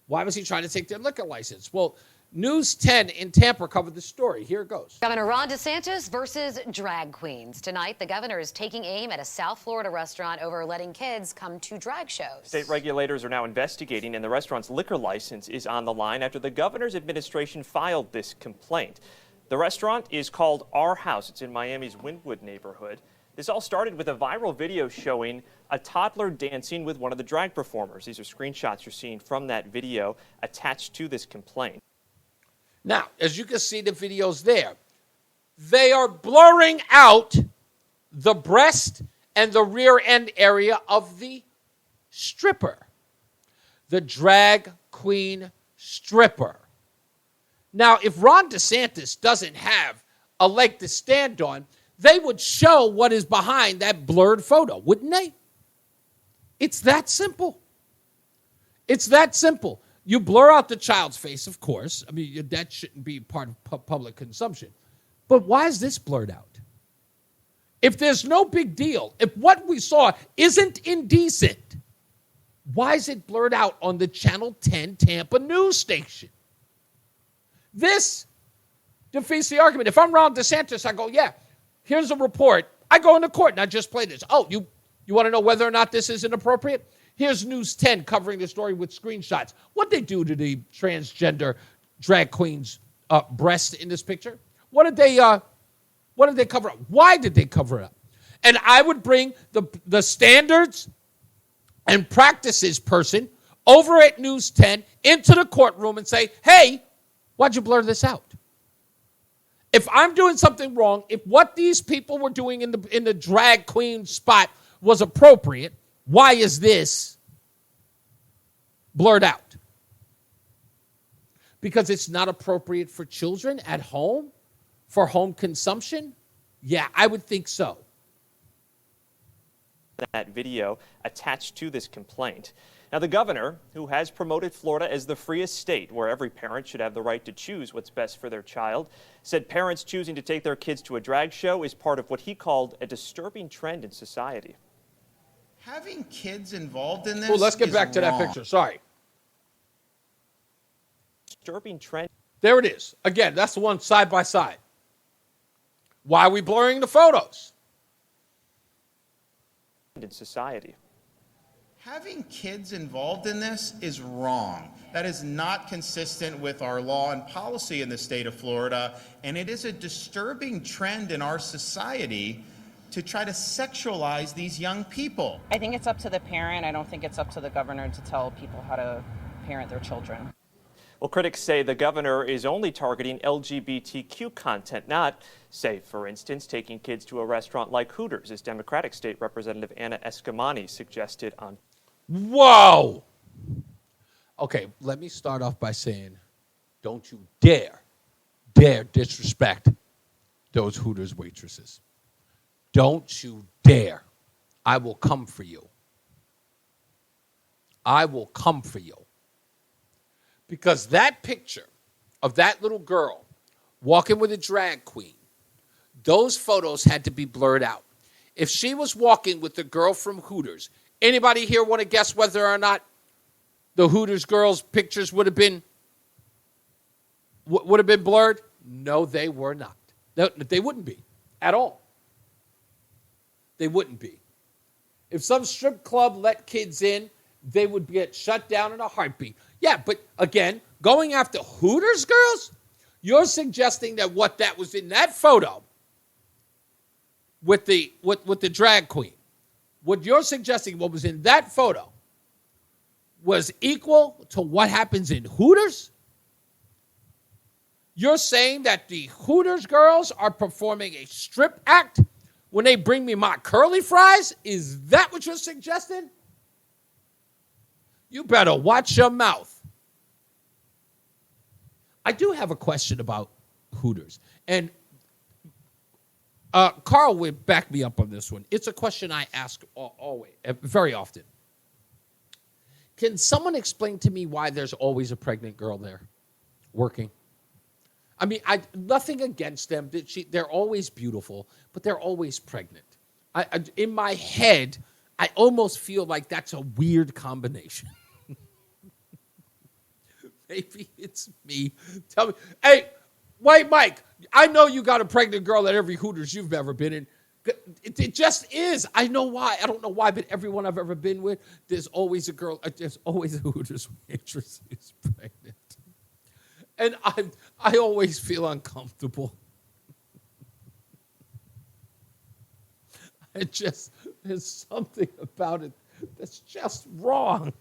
S4: Why was he trying to take their liquor license? Well, News 10 in Tampa covered the story. Here it goes.
S18: Governor Ron DeSantis versus drag queens. Tonight, the governor is taking aim at a South Florida restaurant over letting kids come to drag shows.
S19: State regulators are now investigating, and the restaurant's liquor license is on the line after the governor's administration filed this complaint. The restaurant is called Our House. It's in Miami's Wynwood neighborhood. This all started with a viral video showing a toddler dancing with one of the drag performers. These are screenshots you're seeing from that video attached to this complaint.
S4: Now, as you can see the videos there, they are blurring out the breast and the rear end area of the stripper, the drag queen stripper. Now, if Ron DeSantis doesn't have a leg to stand on, they would show what is behind that blurred photo, wouldn't they? It's that simple. It's that simple. You blur out the child's face, of course. I mean, that shouldn't be part of public consumption. But why is this blurred out? If there's no big deal, if what we saw isn't indecent, why is it blurred out on the Channel 10 Tampa news station? This defeats the argument. If I'm Ron DeSantis, I go, yeah, here's a report. I go into court and I just play this. Oh, you want to know whether or not this is inappropriate? Here's News 10 covering the story with screenshots. What'd they do to the transgender drag queen's breast in this picture? What did they cover up? Why did they cover it up? And I would bring the standards and practices person over at News 10 into the courtroom and say, hey, why'd you blur this out? If I'm doing something wrong, if what these people were doing in the drag queen spot was appropriate, why is this blurred out? Because it's not appropriate for children at home? for home consumption? Yeah, I would think so.
S19: That video attached to this complaint. Now, the governor, who has promoted Florida as the freest state where every parent should have the right to choose what's best for their child, said parents choosing to take their kids to a drag show is part of what he called a disturbing trend in society.
S20: Having kids involved in this
S4: let's get back to
S20: wrong.
S4: that picture. Sorry.
S19: Disturbing trend.
S4: There it is. Again, that's the one side by side. Why are we blurring the photos?
S19: In society.
S20: Having kids involved in this is wrong. That is not consistent with our law and policy in the state of Florida, and it is a disturbing trend in our society to try to sexualize these young people.
S9: I think it's up to the parent. I don't think it's up to the governor to tell people how to parent their children.
S19: Well, critics say the governor is only targeting LGBTQ content, not, say, for instance, taking kids to a restaurant like Hooters, as Democratic State Representative Anna Escamani suggested on.
S4: Whoa! Okay, let me start off by saying, don't you dare disrespect those Hooters waitresses. Don't you dare. I will come for you. I will come for you. Because that picture of that little girl walking with a drag queen, those photos had to be blurred out. If she was walking with the girl from Hooters, anybody here want to guess whether or not the Hooters girls' pictures would have been blurred? No, they were not. They wouldn't be at all. They wouldn't be. If some strip club let kids in, they would get shut down in a heartbeat. Yeah, but again, going after Hooters girls, you're suggesting that what that was in that photo with the drag queen, what you're suggesting what was in that photo was equal to what happens in Hooters? You're saying that the Hooters girls are performing a strip act when they bring me my curly fries? Is that what you're suggesting? You better watch your mouth. I do have a question about Hooters. And Carl would back me up on this one. It's a question I ask always, very often. Can someone explain to me why there's always a pregnant girl there working? I mean, nothing against them. They're always beautiful, but they're always pregnant. In my head, I almost feel like that's a weird combination. Maybe it's me. Tell me, hey, wait, Mike, I know you got a pregnant girl at every Hooters you've ever been in. It just is. I know why. I don't know why, but everyone I've ever been with, there's always a girl, there's always a Hooters waitress who's pregnant. And I always feel uncomfortable. There's something about it that's just wrong.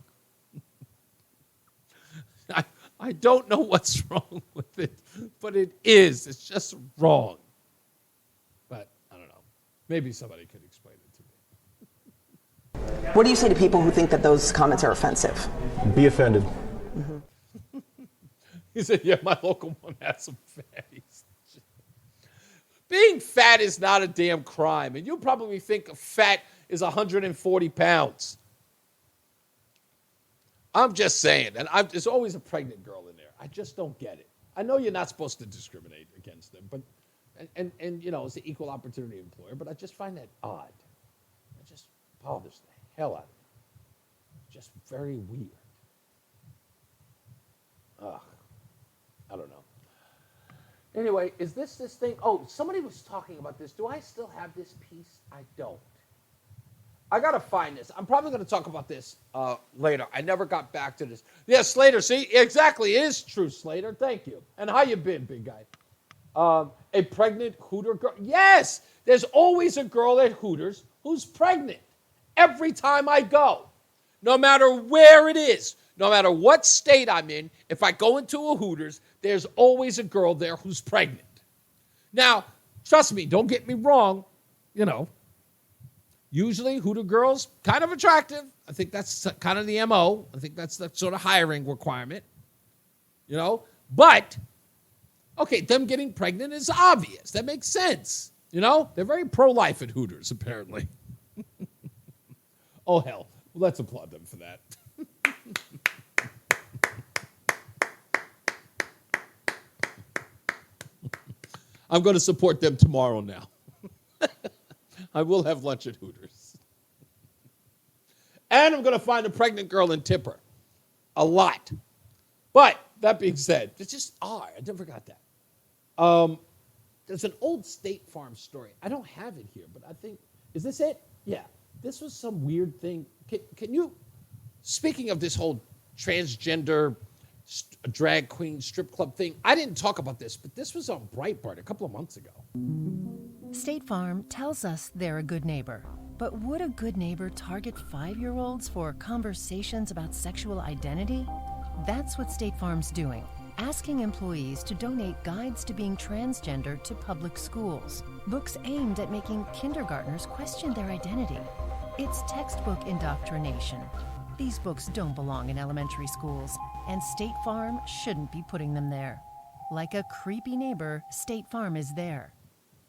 S4: I don't know what's wrong with it, but it is. It's just wrong. But I don't know. Maybe somebody could explain it to me.
S9: What do you say to people who think that those comments are offensive?
S10: Be offended.
S4: Mm-hmm. He said, yeah, my local one has some fatties. Being fat is not a damn crime. And you probably think fat is 140 pounds. I'm just saying, and there's always a pregnant girl in there. I just don't get it. I know you're not supposed to discriminate against them, but and you know, it's an equal opportunity employer, but I just find that odd. It just bothers the hell out of me. It's just very weird. Ugh. I don't know. Anyway, is this thing? Oh, somebody was talking about this. Do I still have this piece? I don't. I got to find this. I'm probably going to talk about this later. I never got back to this. Yeah, Slater, see? Exactly. It is true, Slater. Thank you. And how you been, big guy? A pregnant Hooter girl? Yes! There's always a girl at Hooters who's pregnant. Every time I go. No matter where it is. No matter what state I'm in. If I go into a Hooters, there's always a girl there who's pregnant. Now, trust me, don't get me wrong. You know. Usually, Hooter girls, kind of attractive. I think that's kind of the MO. I think that's the sort of hiring requirement. You know? But Okay, them getting pregnant is obvious. That makes sense. You know, they're very pro-life at Hooters, apparently. Oh, hell. Let's applaud them for that. I'm going to support them tomorrow now. I will have lunch at Hooters. And I'm going to find a pregnant girl and tip her. A lot. But, that being said, it's just odd. I never got that. There's an old State Farm story. I don't have it here, but I think, is this it? Yeah. This was some weird thing. Can you, speaking of this whole transgender drag queen strip club thing, I didn't talk about this, but this was on Breitbart a couple of months ago.
S21: State Farm tells us they're a good neighbor. But would a good neighbor target 5-year-olds for conversations about sexual identity? That's what State Farm's doing, asking employees to donate guides to being transgender to public schools, books aimed at making kindergartners question their identity. It's textbook indoctrination. These books don't belong in elementary schools, and State Farm shouldn't be putting them there. Like a creepy neighbor, State Farm is there.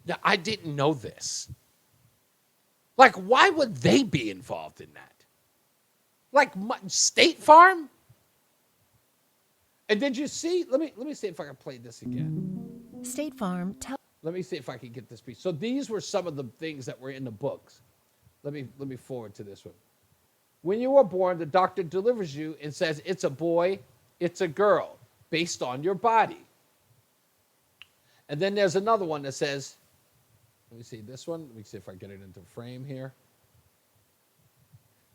S4: Now, I didn't know this. Like, why would they be involved in that? Like, State Farm? And did you see? Let me see if I can play this again.
S21: State Farm.
S4: Let me see if I can get this piece. So these were some of the things that were in the books. Let me forward to this one. When you were born, the doctor delivers you and says it's a boy, it's a girl, based on your body. And then there's another one that says, let me see this one. Let me see if I get it into frame here.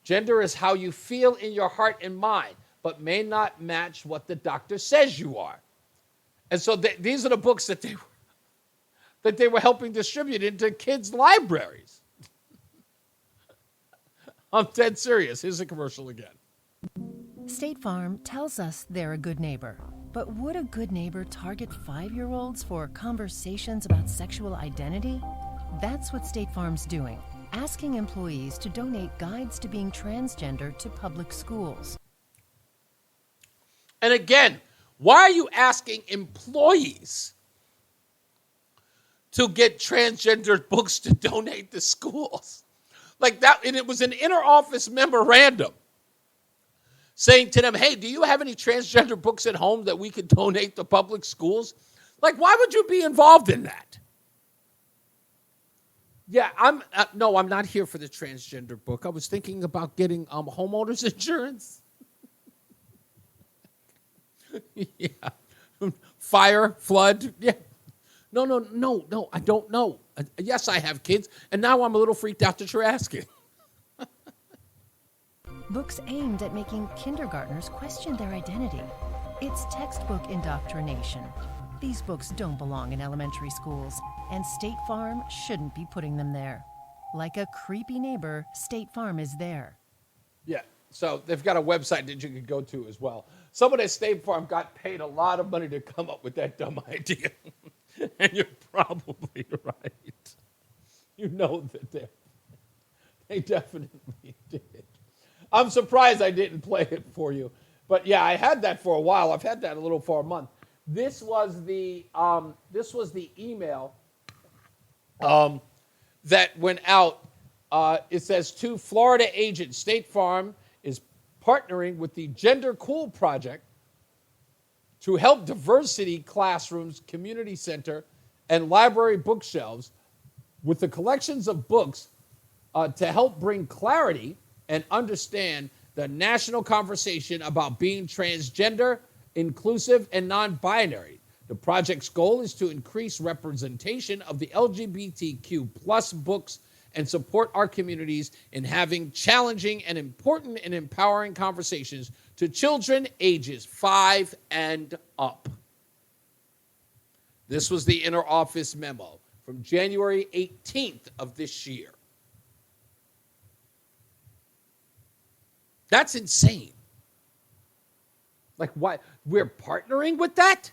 S4: Gender is how you feel in your heart and mind, but may not match what the doctor says you are. And so these are the books that they were helping distribute into kids' libraries. I'm dead serious. Here's a commercial again.
S21: State Farm tells us they're a good neighbor. But would a good neighbor target 5-year-olds for conversations about sexual identity? That's what State Farm's doing, asking employees to donate guides to being transgender to public schools.
S4: And again, why are you asking employees to get transgender books to donate to schools? Like that, and it was an inter-office memorandum saying to them, hey, do you have any transgender books at home that we could donate to public schools? Like, why would you be involved in that? Yeah, I'm not here for the transgender book. I was thinking about getting homeowners insurance. Yeah. Fire, flood. Yeah. No, I don't know. Yes, I have kids, and now I'm a little freaked out that you're asking.
S21: Books aimed at making kindergartners question their identity. It's textbook indoctrination. These books don't belong in elementary schools, and State Farm shouldn't be putting them there. Like a creepy neighbor, State Farm is there.
S4: Yeah, so they've got a website that you can go to as well. Someone at State Farm got paid a lot of money to come up with that dumb idea. And you're probably right. You know that they definitely did. I'm surprised I didn't play it for you. But yeah, I had that for a while. I've had that a little for a month. This was the email that went out. It says, to Florida agents, State Farm is partnering with the Gender Cool Project to help diversity classrooms, community center, and library bookshelves with the collections of books to help bring clarity and understand the national conversation about being transgender, inclusive, and non-binary. The project's goal is to increase representation of the LGBTQ plus books and support our communities in having challenging and important and empowering conversations to children ages 5 and up. This was the inter-office memo from January 18th of this year. That's insane. Like, why? We're partnering with that?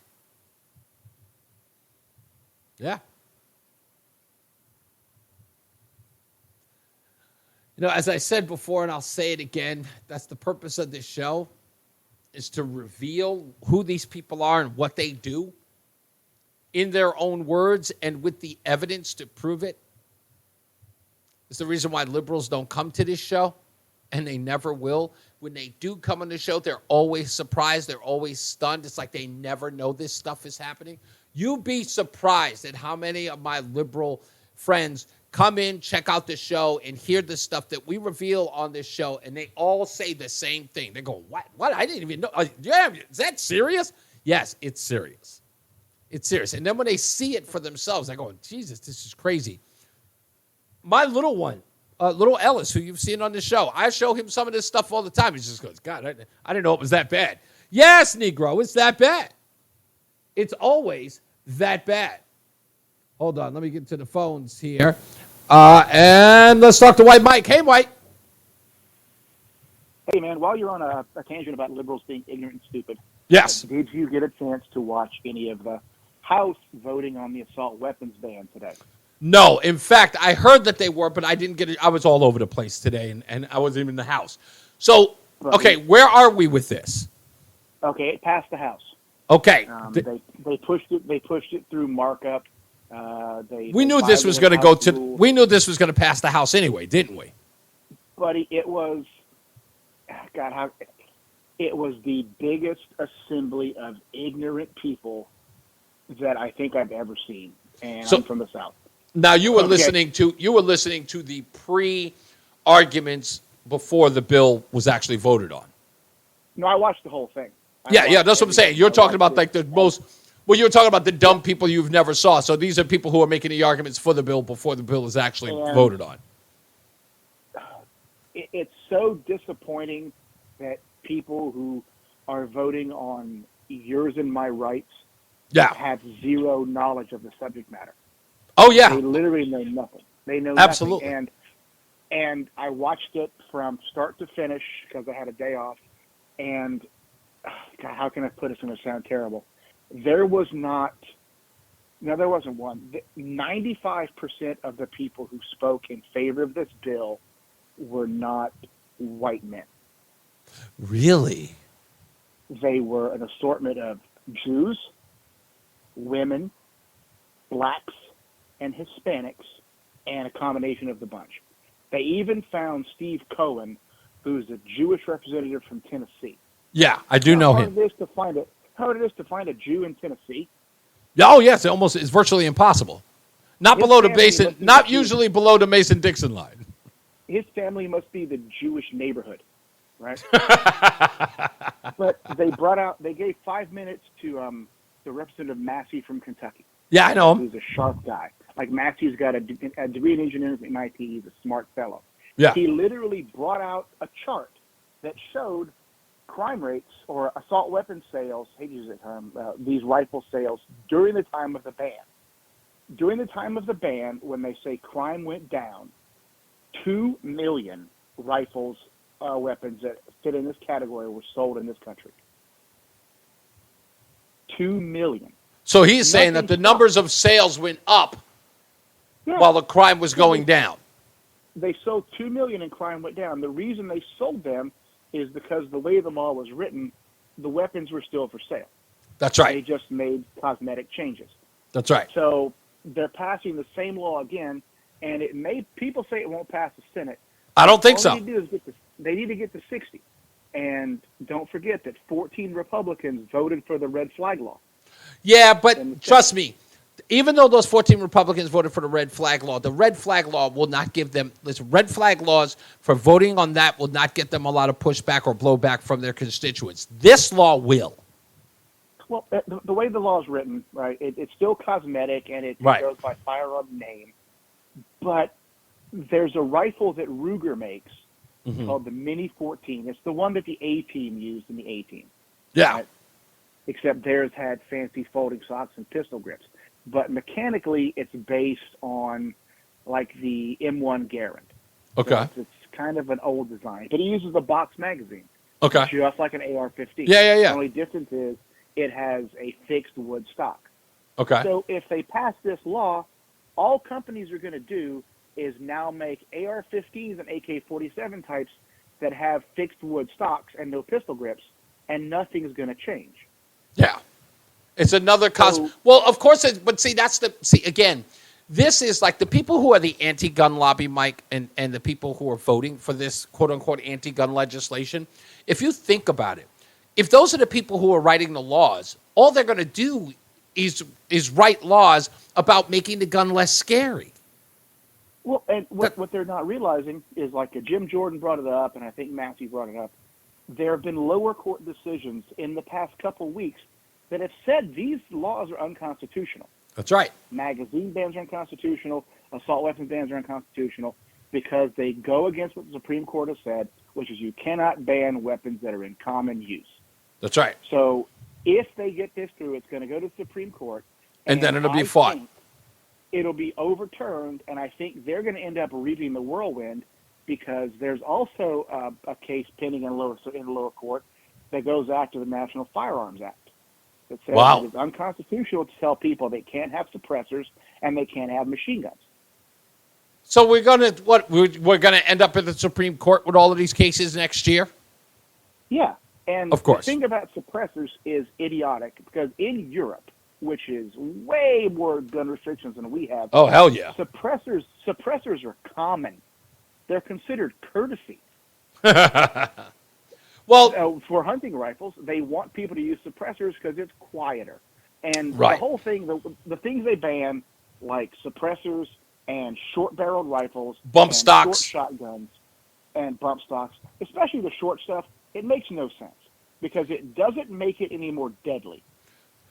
S4: Yeah. You know, as I said before, and I'll say it again, that's the purpose of this show, is to reveal who these people are and what they do. in their own words and with the evidence to prove it. It's the reason why liberals don't come to this show, and they never will. When they do come on the show, they're always surprised. They're always stunned. It's like they never know this stuff is happening. You'd be surprised at how many of my liberal friends come in, check out the show, and hear the stuff that we reveal on this show, and they all say the same thing. They go, what? I didn't even know. Yeah, is that serious? Yes, it's serious. It's serious. And then when they see it for themselves, they go, Jesus, this is crazy. My little one, little Ellis, who you've seen on the show, I show him some of this stuff all the time. He just goes, God, I didn't know it was that bad. Yes, Negro, it's that bad. It's always that bad. Hold on, let me get to the phones here. And let's talk to White Mike. Hey, White.
S2: Hey, man, while you're on a tangent about liberals being ignorant and stupid,
S4: yes,
S2: did you get a chance to watch any of the House voting on the assault weapons ban today?
S4: No, in fact, I heard that they were, but I didn't get it. I was all over the place today, and I wasn't even in the House. So, okay, where are we with this?
S2: Okay, it passed the House.
S4: Okay,
S2: they pushed it. They pushed it through markup.
S4: We knew this was going to go to. We knew this was going to pass the House anyway, didn't we?
S2: Buddy, it was. God, it was the biggest assembly of ignorant people that I think I've ever seen, and I'm from the South.
S4: Now you were listening to the pre-arguments before the bill was actually voted on.
S2: No, I watched the whole thing.
S4: Yeah, that's what I'm saying. You're talking about like the most. Well, you're talking about the dumb people you've never saw. So these are people who are making the arguments for the bill before the bill is actually voted on.
S2: It's so disappointing that people who are voting on yours and my rights have zero knowledge of the subject matter.
S4: Oh, yeah.
S2: They literally know nothing. They know
S4: absolutely
S2: nothing. And I watched it from start to finish because I had a day off. And God, how can I put this in to sound terrible? There wasn't one. 95% of the people who spoke in favor of this bill were not white men.
S4: Really?
S2: They were an assortment of Jews, women, blacks, and Hispanics, and a combination of the bunch. They even found Steve Cohen, who's a Jewish representative from Tennessee.
S4: Yeah, I do know him.
S2: How hard it is to find a Jew in Tennessee?
S4: Oh, yes, it's virtually impossible. Not usually below the Mason-Dixon line.
S2: His family must be the Jewish neighborhood, right? But they gave 5 minutes to the Representative Massey from Kentucky.
S4: Yeah, I know him.
S2: He's a sharp guy. Like Massey's got a degree in engineering from MIT. He's a smart fellow.
S4: Yeah.
S2: He literally brought out a chart that showed crime rates or assault weapon sales, I hate to use the term, these rifle sales during the time of the ban. During the time of the ban, when they say crime went down, 2 million rifles, weapons that fit in this category were sold in this country. 2 million.
S4: So he's saying that the numbers of sales went up while the crime was going down.
S2: They sold 2 million and crime went down. The reason they sold them is because the way the law was written, the weapons were still for sale.
S4: That's right.
S2: They just made cosmetic changes.
S4: That's right.
S2: So they're passing the same law again, and people say it won't pass the Senate.
S4: I don't think so.
S2: They need to get to 60. And don't forget that 14 Republicans voted for the red flag law.
S4: Yeah, but trust me, even though those 14 Republicans voted for the red flag law will not give them, red flag laws for voting on that will not get them a lot of pushback or blowback from their constituents. This law will.
S2: Well, the way the law is written, right, it's still cosmetic and it goes by firearm name. But there's a rifle that Ruger makes called the Mini 14. It's the one that the A-Team used in the A-Team.
S4: Yeah.
S2: Right? Except theirs had fancy folding stocks and pistol grips. But mechanically, it's based on, like, the M1 Garand.
S4: Okay.
S2: So it's kind of an old design. But it uses a box magazine.
S4: Okay.
S2: Just like an AR-15.
S4: Yeah.
S2: The only difference is it has a fixed wood stock.
S4: Okay.
S2: So if they pass this law, all companies are going to do is now make AR-15s and AK-47 types that have fixed wood stocks and no pistol grips, and nothing's going to change.
S4: Yeah. It's another cause. Well, of course, but see, again, this is like the people who are the anti-gun lobby, Mike, and the people who are voting for this quote-unquote anti-gun legislation. If you think about it, if those are the people who are writing the laws, all they're going to do is write laws about making the gun less scary.
S2: Well, and what they're not realizing is, like Jim Jordan brought it up, and I think Matthew brought it up, there have been lower court decisions in the past couple weeks that have said these laws are unconstitutional.
S4: That's right.
S2: Magazine bans are unconstitutional. Assault weapons bans are unconstitutional because they go against what the Supreme Court has said, which is you cannot ban weapons that are in common use.
S4: That's right.
S2: So if they get this through, it's going to go to the Supreme Court.
S4: And then it'll be fought.
S2: It'll be overturned, and I think they're going to end up reaping the whirlwind because there's also a case pending in the lower court that goes after the National Firearms Act. That says it is unconstitutional to tell people they can't have suppressors and they can't have machine guns.
S4: So we're gonna end up at the Supreme Court with all of these cases next year?
S2: Yeah, and
S4: of course.
S2: The thing about suppressors is idiotic because in Europe, which is way more gun restrictions than we have.
S4: Oh, hell yeah.
S2: Suppressors are common. They're considered courtesy.
S4: Well,
S2: for hunting rifles, they want people to use suppressors because it's quieter. And
S4: right.
S2: The whole thing, the things they ban, like suppressors and short-barreled rifles,
S4: bump stocks,
S2: short shotguns, and bump stocks, especially the short stuff, it makes no sense because it doesn't make it any more deadly.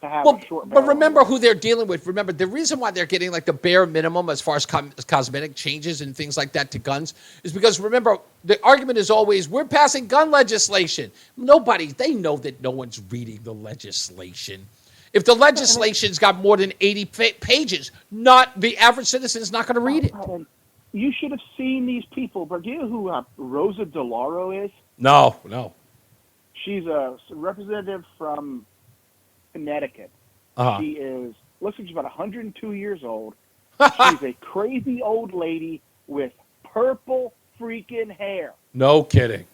S4: But remember who they're dealing with. Remember, the reason why they're getting like the bare minimum as far as cosmetic changes and things like that to guns is because, remember, the argument is always, we're passing gun legislation. They know that no one's reading the legislation. If the legislation's got more than 80 pages, the average citizen's not going to read it.
S2: You should have seen these people. But do you know who Rosa DeLauro is?
S4: No.
S2: She's a representative from Connecticut.
S4: Uh-huh.
S2: She is, looks like she's about 102 years old. She's a crazy old lady with purple freaking hair.
S4: No kidding.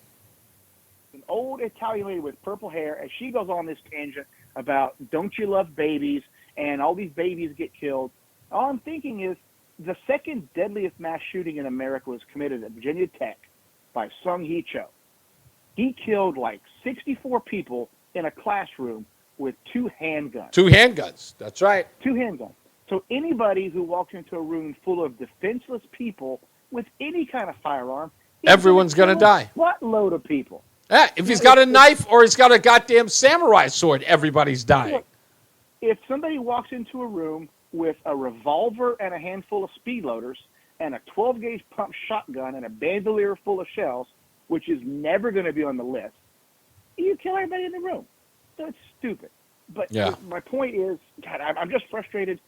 S2: An old Italian lady with purple hair, and she goes on this tangent about don't you love babies, and all these babies get killed. All I'm thinking is the second deadliest mass shooting in America was committed at Virginia Tech by Sung Hee Cho. He killed like 64 people in a classroom with 2 handguns.
S4: 2 handguns. That's right.
S2: 2 handguns. So anybody who walks into a room full of defenseless people with any kind of firearm,
S4: everyone's going to die.
S2: What load of people?
S4: Yeah, if he's got a knife or he's got a goddamn samurai sword, everybody's dying.
S2: Look, if somebody walks into a room with a revolver and a handful of speed loaders and a 12-gauge pump shotgun and a bandolier full of shells, which is never going to be on the list, you kill everybody in the room. So it's stupid. But my point is, God, I'm just frustrated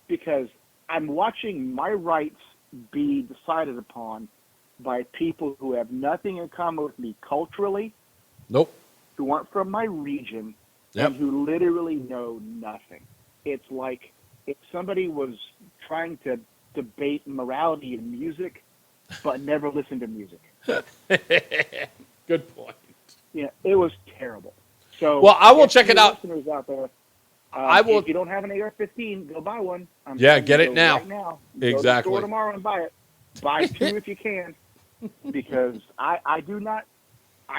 S2: because I'm watching my rights be decided upon by people who have nothing in common with me culturally.
S4: Nope.
S2: Who aren't from my region and who literally know nothing. It's like if somebody was trying to debate morality in music, but never listened to music.
S4: Good point.
S2: Yeah, it was terrible. So,
S4: well, I will check it out.
S2: Listeners out there,
S4: I will.
S2: If you don't have an AR-15, go buy one.
S4: Get it now.
S2: Right now.
S4: Exactly.
S2: Go to the store tomorrow and buy it. Buy 2 if you can, because I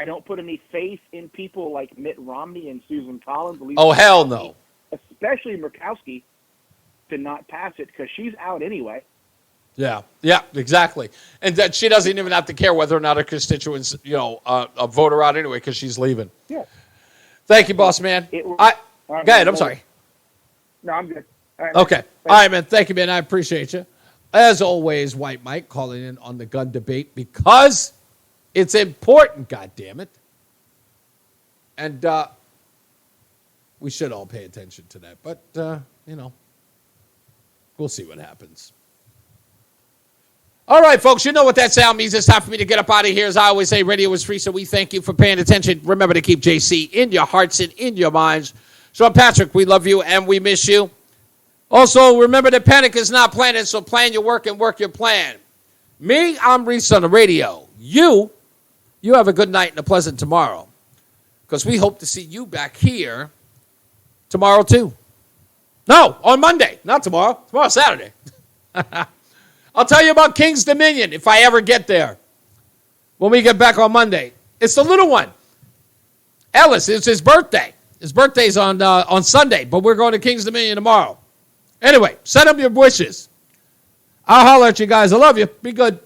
S2: don't put any faith in people like Mitt Romney and Susan Collins.
S4: Oh, hell no.
S2: Especially Murkowski to not pass it because she's out anyway.
S4: Yeah, exactly. And that she doesn't even have to care whether or not her constituents, vote her out anyway because she's leaving.
S2: Yeah.
S4: Thank you, boss man. Go ahead. I'm sorry.
S2: No, I'm good. All right,
S4: okay. All right, man. Thank you, man. I appreciate you. As always, White Mike calling in on the gun debate because it's important, goddammit. And we should all pay attention to that. But, we'll see what happens. All right, folks, you know what that sound means. It's time for me to get up out of here. As I always say, radio is free, so we thank you for paying attention. Remember to keep JC in your hearts and in your minds. Sean Patrick, we love you and we miss you. Also, remember that panic is not planning, so plan your work and work your plan. Me, I'm Reese on the radio. You have a good night and a pleasant tomorrow, because we hope to see you back here tomorrow, too. No, on Monday, not tomorrow. Tomorrow's Saturday. I'll tell you about King's Dominion if I ever get there. When we get back on Monday. It's the little one. Ellis, it's his birthday. His birthday's on Sunday, but we're going to King's Dominion tomorrow. Anyway, send up your wishes. I'll holler at you guys. I love you. Be good.